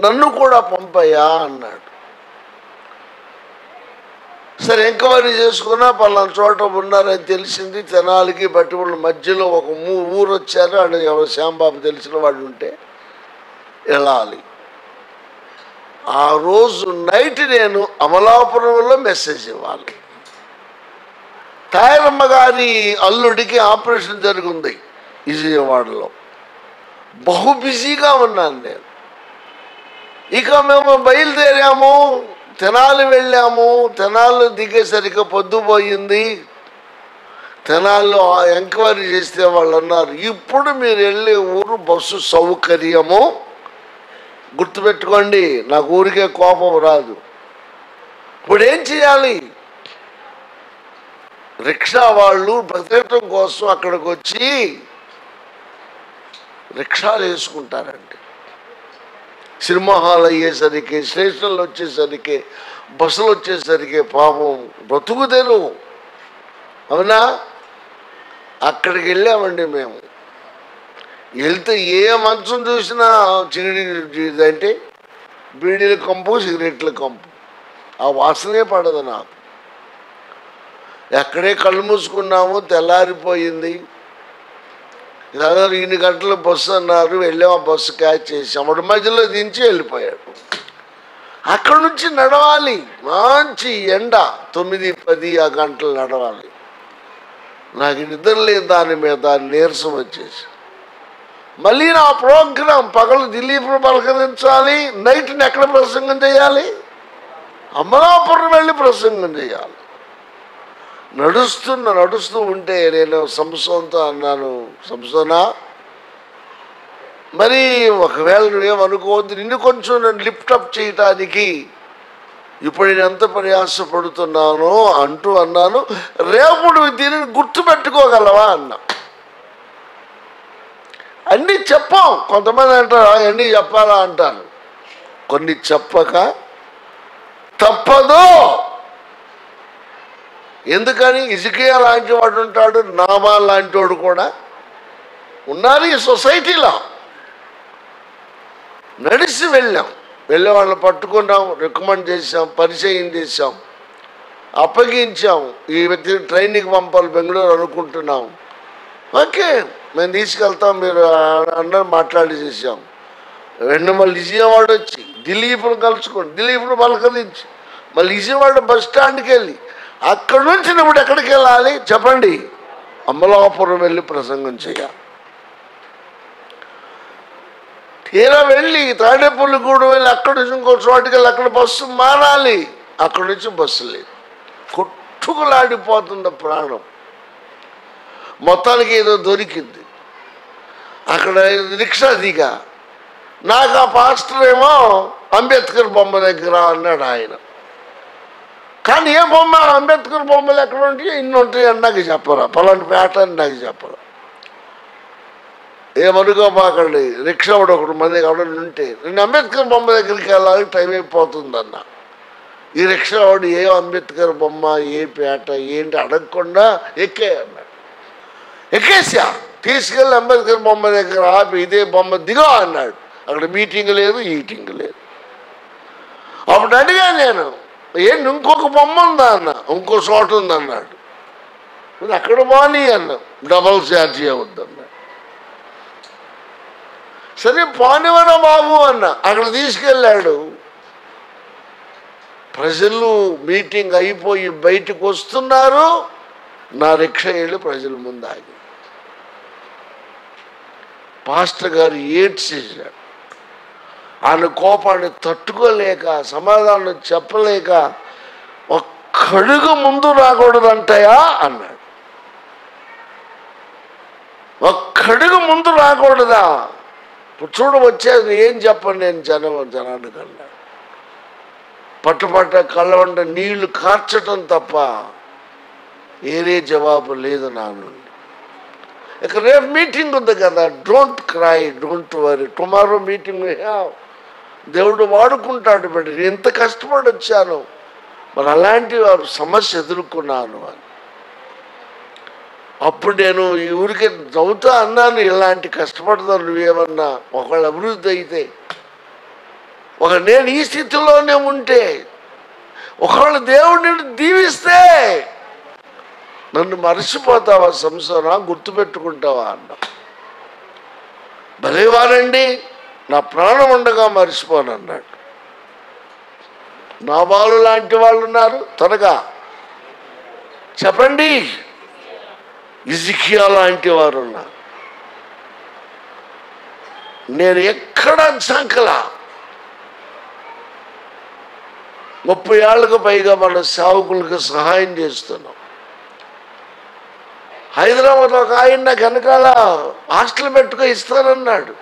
నన్ను కూడా పంపయ్యా అన్నాడు. సరే ఎంక్వైరీ చేసుకున్నా పలానా చోట ఉన్నారని తెలిసింది. తెనాలికి పట్టుబడి మధ్యలో ఒక ఊరు వచ్చారు. అని ఎవరు శ్యాంబాబు తెలిసిన వాడు ఉంటే వెళ్ళాలి. ఆ రోజు నైట్ నేను అమలాపురంలో మెసేజ్ ఇవ్వాలి. తాయరమ్మ గారి అల్లుడికి ఆపరేషన్ జరిగింది విజయవాడలో. బహు బిజీగా ఉన్నాను నేను. ఇక మేము బయలుదేరాము, తెనాలి వెళ్ళాము. తెనాలి దిగేసరికి పొద్దుపోయింది. తెనాల్లో ఎంక్వైరీ చేస్తే వాళ్ళు అన్నారు, ఇప్పుడు మీరు వెళ్ళే ఊరు బస్సు సౌకర్యము, గుర్తుపెట్టుకోండి, నాకు ఊరికే కోపం రాదు. ఇప్పుడు ఏం చేయాలి? రిక్షా వాళ్ళు బ్రతకటం కోసం అక్కడికి వచ్చి రిక్షాలు వేసుకుంటారండి. సినిమా హాల్ అయ్యేసరికి, స్టేషన్లు వచ్చేసరికి, బస్సులు వచ్చేసరికి పాపం బ్రతుకుదేరు. అవునా? అక్కడికి వెళ్ళామండి మేము. వెళ్తే ఏ మంచం చూసినా చిగిడి అంటే బీడీల కంపు, సిగరెట్ల కంపు. ఆ వాసనే పడదు నాకు. ఎక్కడే కళ్ళు మూసుకున్నాము, తెల్లారిపోయింది. దాదాపు 2 గంటల బస్సు అన్నారు. వెళ్ళాము, ఆ బస్సు క్యాచ్ చేసాం. అటు మధ్యలో దించి వెళ్ళిపోయాడు. అక్కడి నుంచి నడవాలి, మంచి ఎండ, 9-10 ఆ గంటలు నడవాలి. నాకు నిద్ర లేదు దాని మీద, నీరసం వచ్చేసి మళ్ళీ నా ప్రోగ్రాం పగలు దిలీప్ను పలకరించాలి, నైట్ని ఎక్కడ ప్రసంగం చేయాలి? అమలాపురం వెళ్ళి ప్రసంగం చేయాలి. నడుస్తూ ఉంటే నేను సంసోన్తో అన్నాను, సంసోనా మరి ఒకవేళ నువ్వేమనుకోవద్దు, నిన్ను కొంచెం నేను లిఫ్టప్ చేయటానికి ఇప్పుడు నేను ఎంత ప్రయాసపడుతున్నానో అంటూ అన్నాను. రేపు నువ్వు దీనిని గుర్తుపెట్టుకోగలవా అన్నా. అన్నీ చెప్పాం. కొంతమంది అంటారు అన్నీ చెప్పాలా అంటారు. కొన్ని చెప్పక తప్పదు. ఎందుకని? ఇజికియా లాంటి వాడు ఉంటాడు, నామా లాంటి వాడు కూడా ఉన్నారు ఈ సొసైటీలో. నడిచి వెళ్ళే వాళ్ళని పట్టుకున్నాం, రికమెండ్ చేసాం, పరిచయం చేసాం, అప్పగించాం. ఈ వ్యక్తిని ట్రైనింగ్కి పంపాలి బెంగళూరు అనుకుంటున్నాం. ఓకే మేము తీసుకెళ్తాం మీరు అందరూ మాట్లాడి చేసాం. మళ్ళీ విజయవాడ వచ్చి దిలీప్ను కలుసుకొని, దిలీప్ను పలకరించి మళ్ళీ విజయవాడ బస్ స్టాండ్కి వెళ్ళి అక్కడి నుంచి ఇప్పుడు ఎక్కడికి వెళ్ళాలి చెప్పండి? అమలాపురం వెళ్ళి ప్రసంగం చేయాలి. తీరా వెళ్ళి తాడేపల్లిగూడెం వెళ్ళి అక్కడి నుంచి ఇంకో చోటుకి వెళ్ళి అక్కడ బస్సు మారాలి. అక్కడి నుంచి బస్సు లేదు, కొట్టుకులాడిపోతుంది ప్రాణం. మొత్తానికి ఏదో దొరికింది. అక్కడ రిక్షా దిగా. నాకు ఆ పాస్టర్ ఏమో అంబేద్కర్ బొమ్మ దగ్గర అన్నాడు ఆయన. కానీ ఏ బొమ్మ? అంబేద్కర్ బొమ్మలు ఎక్కడ ఉంటాయి, ఇన్ని ఉంటాయి అని నాకు చెప్పరా, పలాంటి పేట అని నాకు చెప్పరా. ఏమనుకోమాకండి, రిక్షా ఒకటి మంది ఎవడన్నా ఉంటే నేను అంబేద్కర్ బొమ్మ దగ్గరికి వెళ్ళాలి, టైం అయిపోతుందన్న. ఈ రిక్షా వాడు ఏ అంబేద్కర్ బొమ్మ, ఏ పేట ఏంటి అడగకుండా అన్నాడు. ఎక్కేసా, తీసుకెళ్ళి అంబేద్కర్ బొమ్మ దగ్గర ఆపి ఇదే బొమ్మ దిగో అన్నాడు. అక్కడ మీటింగ్ లేదు, ఈటింగ్ లేదు. అప్పుడు అడిగాను నేను, ఏంటి ఇంకొక బొమ్మ ఉందా అన్న. ఇంకో చోట ఉందన్నాడు. అక్కడ బాని అన్నా, డబల్ ఛార్జీ అవుద్దన్నాడు. సరే పానివరా బాబు అన్న. అక్కడ తీసుకెళ్ళాడు. ప్రజలు మీటింగ్ అయిపోయి బయటకు వస్తున్నారు. నా రిక్షా వెళ్ళి ప్రజల ముందు ఆగి పాస్టర్ గారు ఏడ్చేశాడు. ఆయన కోపాన్ని తట్టుకోలేక, సమాధానం చెప్పలేక, ఒక్కడుగు ముందు రాకూడదంటాయా అన్నాడు. ఒక్కడుగు ముందు రాకూడదా? చూడ వచ్చేది ఏం చెప్పండి నేను జనానికి అన్నాడు. పట్టుపట్ట కళ్ళవంట నీళ్లు కార్చటం తప్ప ఏరే జవాబు లేదు నా నుండి. ఇక రేపు మీటింగ్ ఉంది కదా, don't cry, don't worry, tomorrow meeting దేవుడు వాడుకుంటాడు. బిడ్డ ఎంత కష్టపడి వచ్చాను, మరి అలాంటి వారు సమస్య ఎదుర్కొన్నాను అని. అప్పుడు నేను ఈ ఊరికి చదువుతా అన్నాను, ఇలాంటి కష్టపడతాను నువ్వేమన్నా ఒకళ్ళు అభివృద్ధి అయితే, ఒక నేను ఈ స్థితిలోనే ఉంటే, ఒకవేళ దేవుడిని దీవిస్తే నన్ను మర్చిపోతావా సంసారా, గుర్తుపెట్టుకుంటావా అన్న. భలేవారండి, నా ప్రాణం ఉండగా మర్చిపోనన్నాడు. నా వాళ్ళు లాంటి వాళ్ళు ఉన్నారు, త్వరగా చెప్పండి. హిజ్కియా లాంటి వారు ఉన్నారు. నేను ఎక్కడ సంకలా 30 ఏళ్ళకు పైగా మన సేవకులకు సహాయం చేస్తున్నాం. హైదరాబాద్ ఒక ఆయన నాకు వెనకాల హాస్టల్ పెట్టుకో ఇస్తానన్నాడు.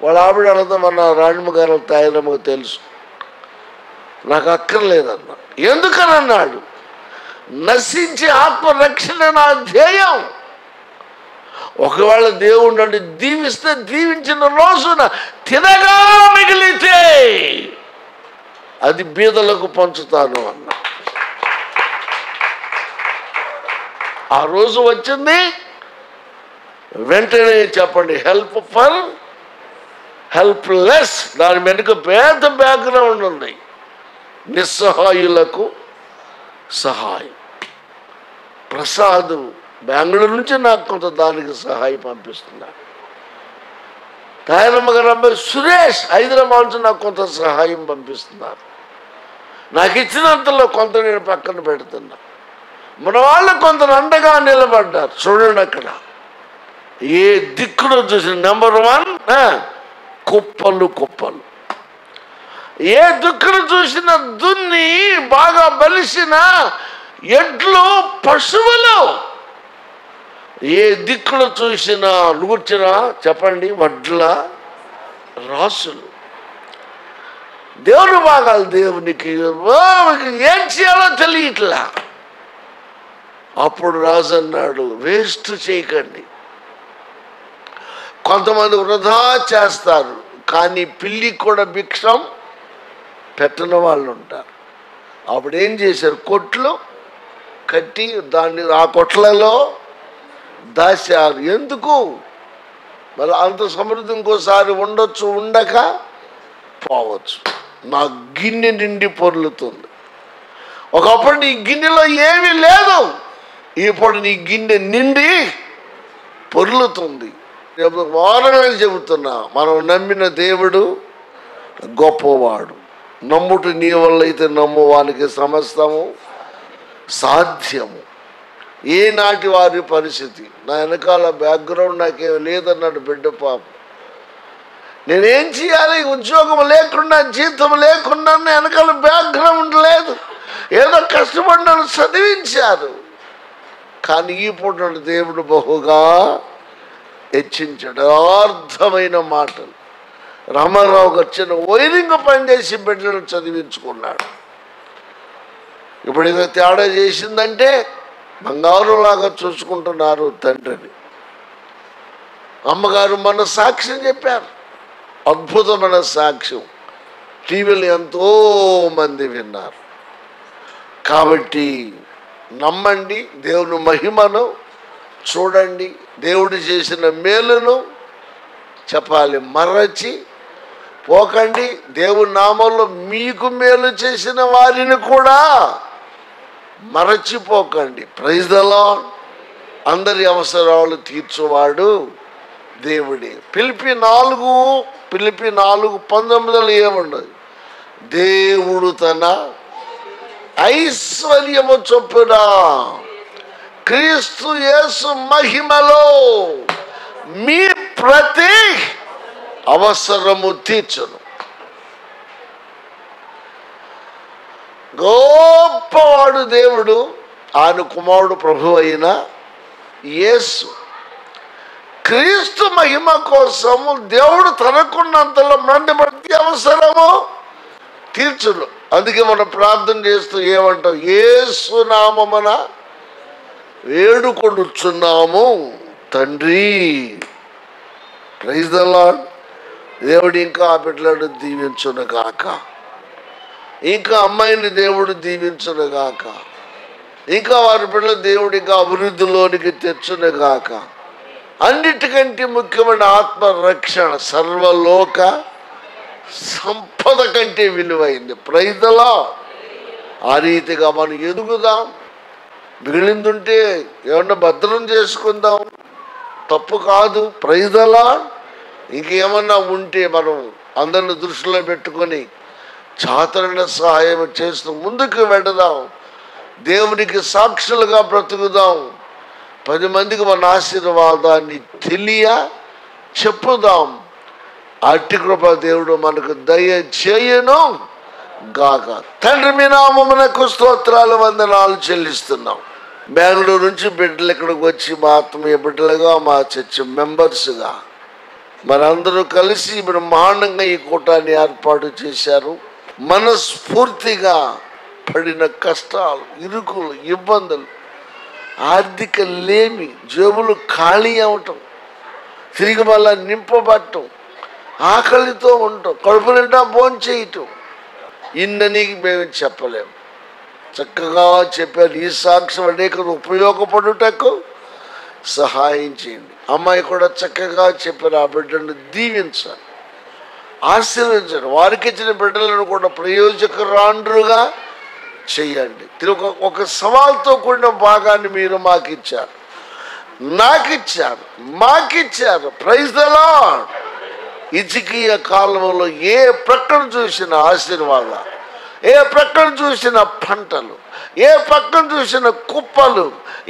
వాళ్ళ ఆవిడ అన్నదమన్న రాణిమ్మ గారు తాయిరమ్మకు తెలుసు, నాకు అక్కర్లేదన్నా. ఎందుకని అన్నాడు, నశించి ఆత్మరక్షణ నా ధ్యేయం. ఒకవేళ దేవుడు నన్ను దీవిస్తే దీవించిన రోజున తినగా మిగిలితే అది బీదలకు పంచుతాను అన్న. ఆ రోజు వచ్చింది. వెంటనే చెప్పండి, హెల్ప్ ఫర్ హెల్ప్లెస్. దాని వెనుక పెద్ద బ్యాక్గ్రౌండ్ ఉంది. నిస్సహాయులకు సహాయం. ప్రసాద్ బెంగళూరు నుంచి నాకు కొంత దానికి సహాయం పంపిస్తున్నాడు. తాయరమ్మ గారు అబ్బాయి సురేష్ హైదరాబాద్ నుంచి నాకు కొంత సహాయం పంపిస్తున్నారు. నాకు ఇచ్చినంతలో కొంత నేను పక్కన పెడుతున్నా. మన వాళ్ళు కొంత అండగా నిలబడ్డారు. చూడండి అక్కడ ఏ దిక్కులో చూసిన నెంబర్ 1 కుప్పలు కుప్పలు. ఏ దిక్కును చూసిన దున్ని బాగా బలిసిన ఎడ్లు, పశువులు. ఏ దిక్కులు చూసినా నూర్చిన చెప్పండి వడ్ల రాసులు. దేవుని భాగాలు దేవునికి ఏం చేయాలో తెలియట్లా. అప్పుడు రాజు అన్నాడు, వేస్ట్ చేయకండి. కొంతమంది వృధా చేస్తారు, కానీ పిల్లి కూడా భిక్షం పెట్టిన వాళ్ళు ఉంటారు. అప్పుడు ఏం చేశారు, కొట్లు కట్టి దాన్ని ఆ కొట్లలో దాచారు. ఎందుకు? మరి అంత సమృద్ధి ఇంకోసారి ఉండొచ్చు, ఉండక పోవచ్చు. నా గిన్నె నిండి పొర్లుతుంది. ఒకప్పుడు నీ గిన్నెలో ఏమీ లేదు, ఇప్పుడు నీ గిన్నె నిండి పొర్లుతుంది. వారంగా చెబుతున్నా, మనం నమ్మిన దేవుడు గొప్పవాడు. నమ్ముట నీ వల్ల అయితే నమ్మువానికి సమస్తము సాధ్యము. ఏనాటి వారి పరిస్థితి, నా వెనకాల బ్యాక్గ్రౌండ్ నాకేం లేదన్నాడు బిడ్డ పాప. నేనేం చేయాలి? ఉద్యోగం లేకుండా, జీతం లేకుండా, వెనకాల బ్యాక్గ్రౌండ్ లేదు. ఏదో కష్టపడి నన్ను చదివించారు, కానీ ఈ పూట దేవుడు బహుగా హెచ్చించాడు. అర్థమైన మాటలు. రామారావు గారు చిన్న వైరింగ్ పనిచేసి బిడ్డను చదివించుకున్నాడు. ఇప్పుడు ఏదో తేడా చేసిందంటే బంగారులాగా చూసుకుంటున్నారు తండ్రిని. అమ్మగారు మన సాక్ష్యం చెప్పారు, అద్భుతమైన సాక్ష్యం. టీవీలో ఎంతో మంది విన్నారు. కాబట్టి నమ్మండి, దేవుని మహిమను చూడండి, దేవుడు చేసిన మేలును చెప్పాలి. మరచి పోకండి. దేవుని నామంలో మీకు మేలు చేసిన వారిని కూడా మరచిపోకండి. Praise the lord. అందరి అవసరాలు తీర్చువాడు దేవుడే. ఫిలిప్పీ 4:19 ఏముండదు, దేవుడు తన ఐశ్వర్యము చొప్పున క్రీస్తు యేసు మహిమలో మీ ప్రతి అవసరము తీర్చును. గొప్పవాడు దేవుడు. ఆయన కుమారుడు ప్రభు అయిన యేసు. క్రీస్తు మహిమ కోసము దేవుడు తనకున్నంతలో ప్రతి అవసరము తీర్చును. అందుకే మనం ప్రార్థన చేస్తూ ఏమంటాం, యేసు నామమున వేడుకొనుచున్నాము తండ్రి. Praise the Lord. దేవుడు ఇంకా ఆ బిడ్డలను దీవించునుగాక, ఇంకా అమ్మాయిని దేవుడు దీవించునుగాక, ఇంకా వారి బిడ్డలు దేవుడు ఇంకా అభివృద్ధిలోనికి తెచ్చునుగాక. అన్నిటికంటే ముఖ్యమైన ఆత్మరక్షణ సర్వలోక సంపద కంటే విలువైంది. Praise the Lord. ఆ రీతిగా మనం ఎదుగుదాం. మిగిలిందుంటే ఏమన్నా భద్రం చేసుకుందాం, తప్పు కాదు. Praise the Lord. ఇంకేమన్నా ఉంటే మనం అందరిని దృష్టిలో పెట్టుకొని చాతుర్య సహాయం చేస్తూ ముందుకు వెళదాం. దేవునికి సాక్షులుగా బ్రతుకుదాం. 10 మందికి మన ఆశీర్వాదాన్ని చెప్పుదాం. అట్టి కృప దేవుడు మనకు దయ చేయను గాక. తండ్రి మీ నామమునకు స్తోత్రాలు, వందనాలు చెల్లిస్తున్నాం. బెంగళూరు నుంచి బిడ్డలు ఇక్కడికి వచ్చి మా ఆత్మీయ బిడ్డలుగా, మా చర్చ్ మెంబర్స్గా మనందరూ కలిసి బ్రహ్మాండంగా ఈ కూటాన్ని ఏర్పాటు చేశారు. మనస్ఫూర్తిగా పడిన కష్టాలు, ఇరుకులు, ఇబ్బందులు, ఆర్థిక లేమి, జేబులు ఖాళీ అవటం, తిరిగి మళ్ళా నింపబట్టం, ఆకలితో ఉండటం, కడుపు నిండా భోంచేయటం, ఇన్నని మేము చెప్పలేము. చక్కగా చెప్పారు. ఈ సాక్ష్యం అనేక ఉపయోగపడుటకు సహాయం చేయండి. అమ్మాయి కూడా చక్కగా చెప్పారు. ఆ బిడ్డను దీవించాలి, ఆశీర్వదించండి. వారికి ఇచ్చిన బిడ్డలను కూడా ప్రయోజకరాండ్రుగా చెయ్యండి. ఒక సవాల్తో కూడిన భాగాన్ని మీరు మాకు ఇచ్చారు, నాకిచ్చారు, మాకిచ్చారు. Praise the Lord. ఇజికియ కాలంలో ఏ ప్రక్కన చూసిన ఆశీర్వాదాలు, ఏ ప్రక్కన చూసిన పంటలు, ఏ పక్కన చూసిన కుప్పలు,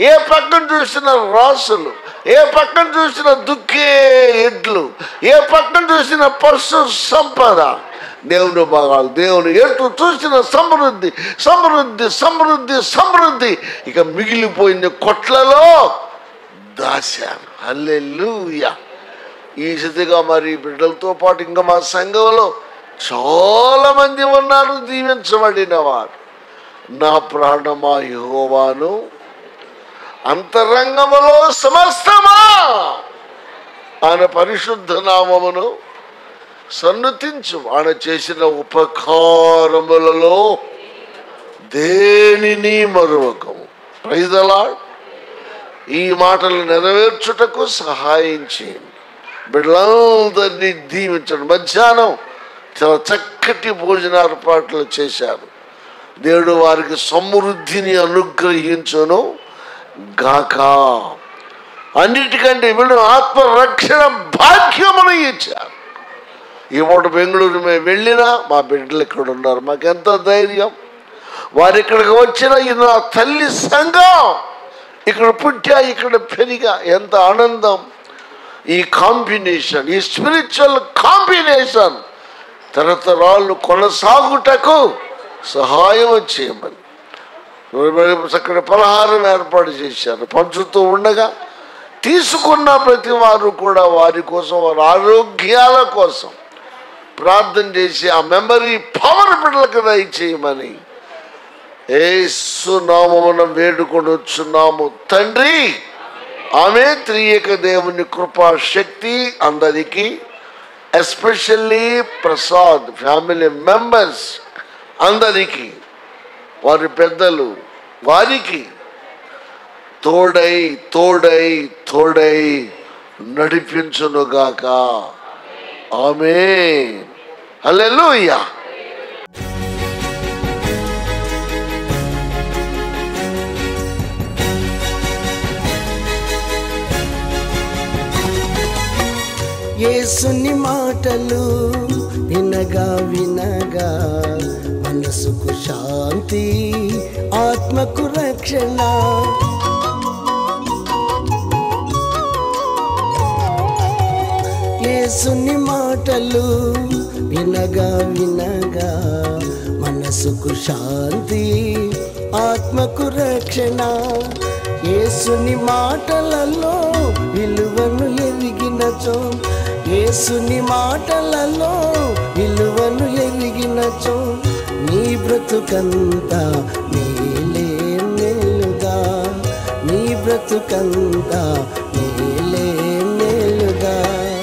ఏ పక్కన చూసిన రాసులు, ఏ పక్కన చూసిన దుక్కే ఎడ్లు, ఏ పక్కన చూసిన పశు సంపద, దేవుని భాగాలు, దేవుని ఎటు చూసిన సమృద్ధి, సమృద్ధి, సమృద్ధి, సమృద్ధి. ఇక మిగిలిపోయిన కొట్లలో దాశారు. హల్లెలూయా. ఈ స్థితిగా మరి బిడ్డలతో పాటు ఇంకా మా సంఘంలో చాలా మంది ఉన్నారు దీవించబడిన వారు. నా ప్రాణమా యెహోవాను అంతరంగములో సమస్తమా ఆయన పరిశుద్ధ నామమును సన్నుతించు. ఆయన చేసిన ఉపకారములలో దేనిని మరువకము. Praise the lord. ఈ మాటలు నెరవేర్చుటకు సహాయం చేయండి. బిడ్డలందరినీ దీవించండి. మధ్యాహ్నం చాలా చక్కటి భోజన ఏర్పాట్లు చేశారు. దేవుడు వారికి సమృద్ధిని అనుగ్రహించును గాక. అన్నిటికంటే వీళ్ళు ఆత్మరక్షణ భాగ్యమును ఇచ్చారు. ఈ పూట బెంగళూరు మేము వెళ్ళినా మా బిడ్డలు ఇక్కడ ఉన్నారు. మాకెంత ధైర్యం. వారు ఇక్కడికి వచ్చిన ఇది నా తల్లి సంఘం, ఇక్కడ పుట్టా, ఇక్కడ పెరిగా, ఎంత ఆనందం. ఈ కాంబినేషన్, ఈ స్పిరిచువల్ కాంబినేషన్ తరతరాలు కొనసాగుటకు సహాయం చేయమని చక్కటి పలహారం ఏర్పాటు చేశారు. పంచుతూ ఉండగా తీసుకున్న ప్రతి వారు కూడా వారి కోసం, వారి ఆరోగ్యాల కోసం ప్రార్థన చేసి ఆ మెమరీ పవర్ బిడ్డలకు దయచేయమని యేసు నామమున వేడుకొని వచ్చున్నాము తండ్రి. ఆమె త్రియేక దేవుని కృపా శక్తి అందరికీ, ఎస్పెషల్లీ ప్రసాద్ ఫ్యామిలీ మెంబర్స్ అందరికీ, వారి పెద్దలు వారికి తోడై తోడై తోడై నడిపించునుగాక. ఆమేన్. హల్లెలూయా. యేసుని మాటలు వినగా వినగా మనసుకు శాంతి, ఆత్మకు రక్షణ. యేసుని మాటలు వినగా వినగా మనసుకు శాంతి, ఆత్మకు రక్షణ. యేసుని మాటలలో విలువను ఎరిగినచో, యేసుని మాటలలో విలువను ఎరిగినచో నీ బ్రతుకంతా మేలే మేలుగా, నీ బ్రతుకంతా మేలే మేలుగా.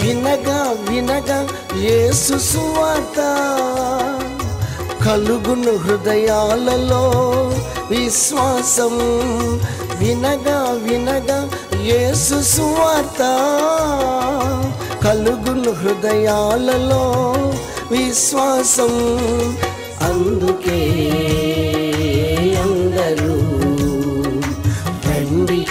వినగా వినగా యేసు సువార్త కలుగును హృదయాలలో విశ్వాసం. వినగా వినగా యేసు సువార్త కలుగును హృదయాలలో విశ్వాసం. అందుకే అందరూ రండి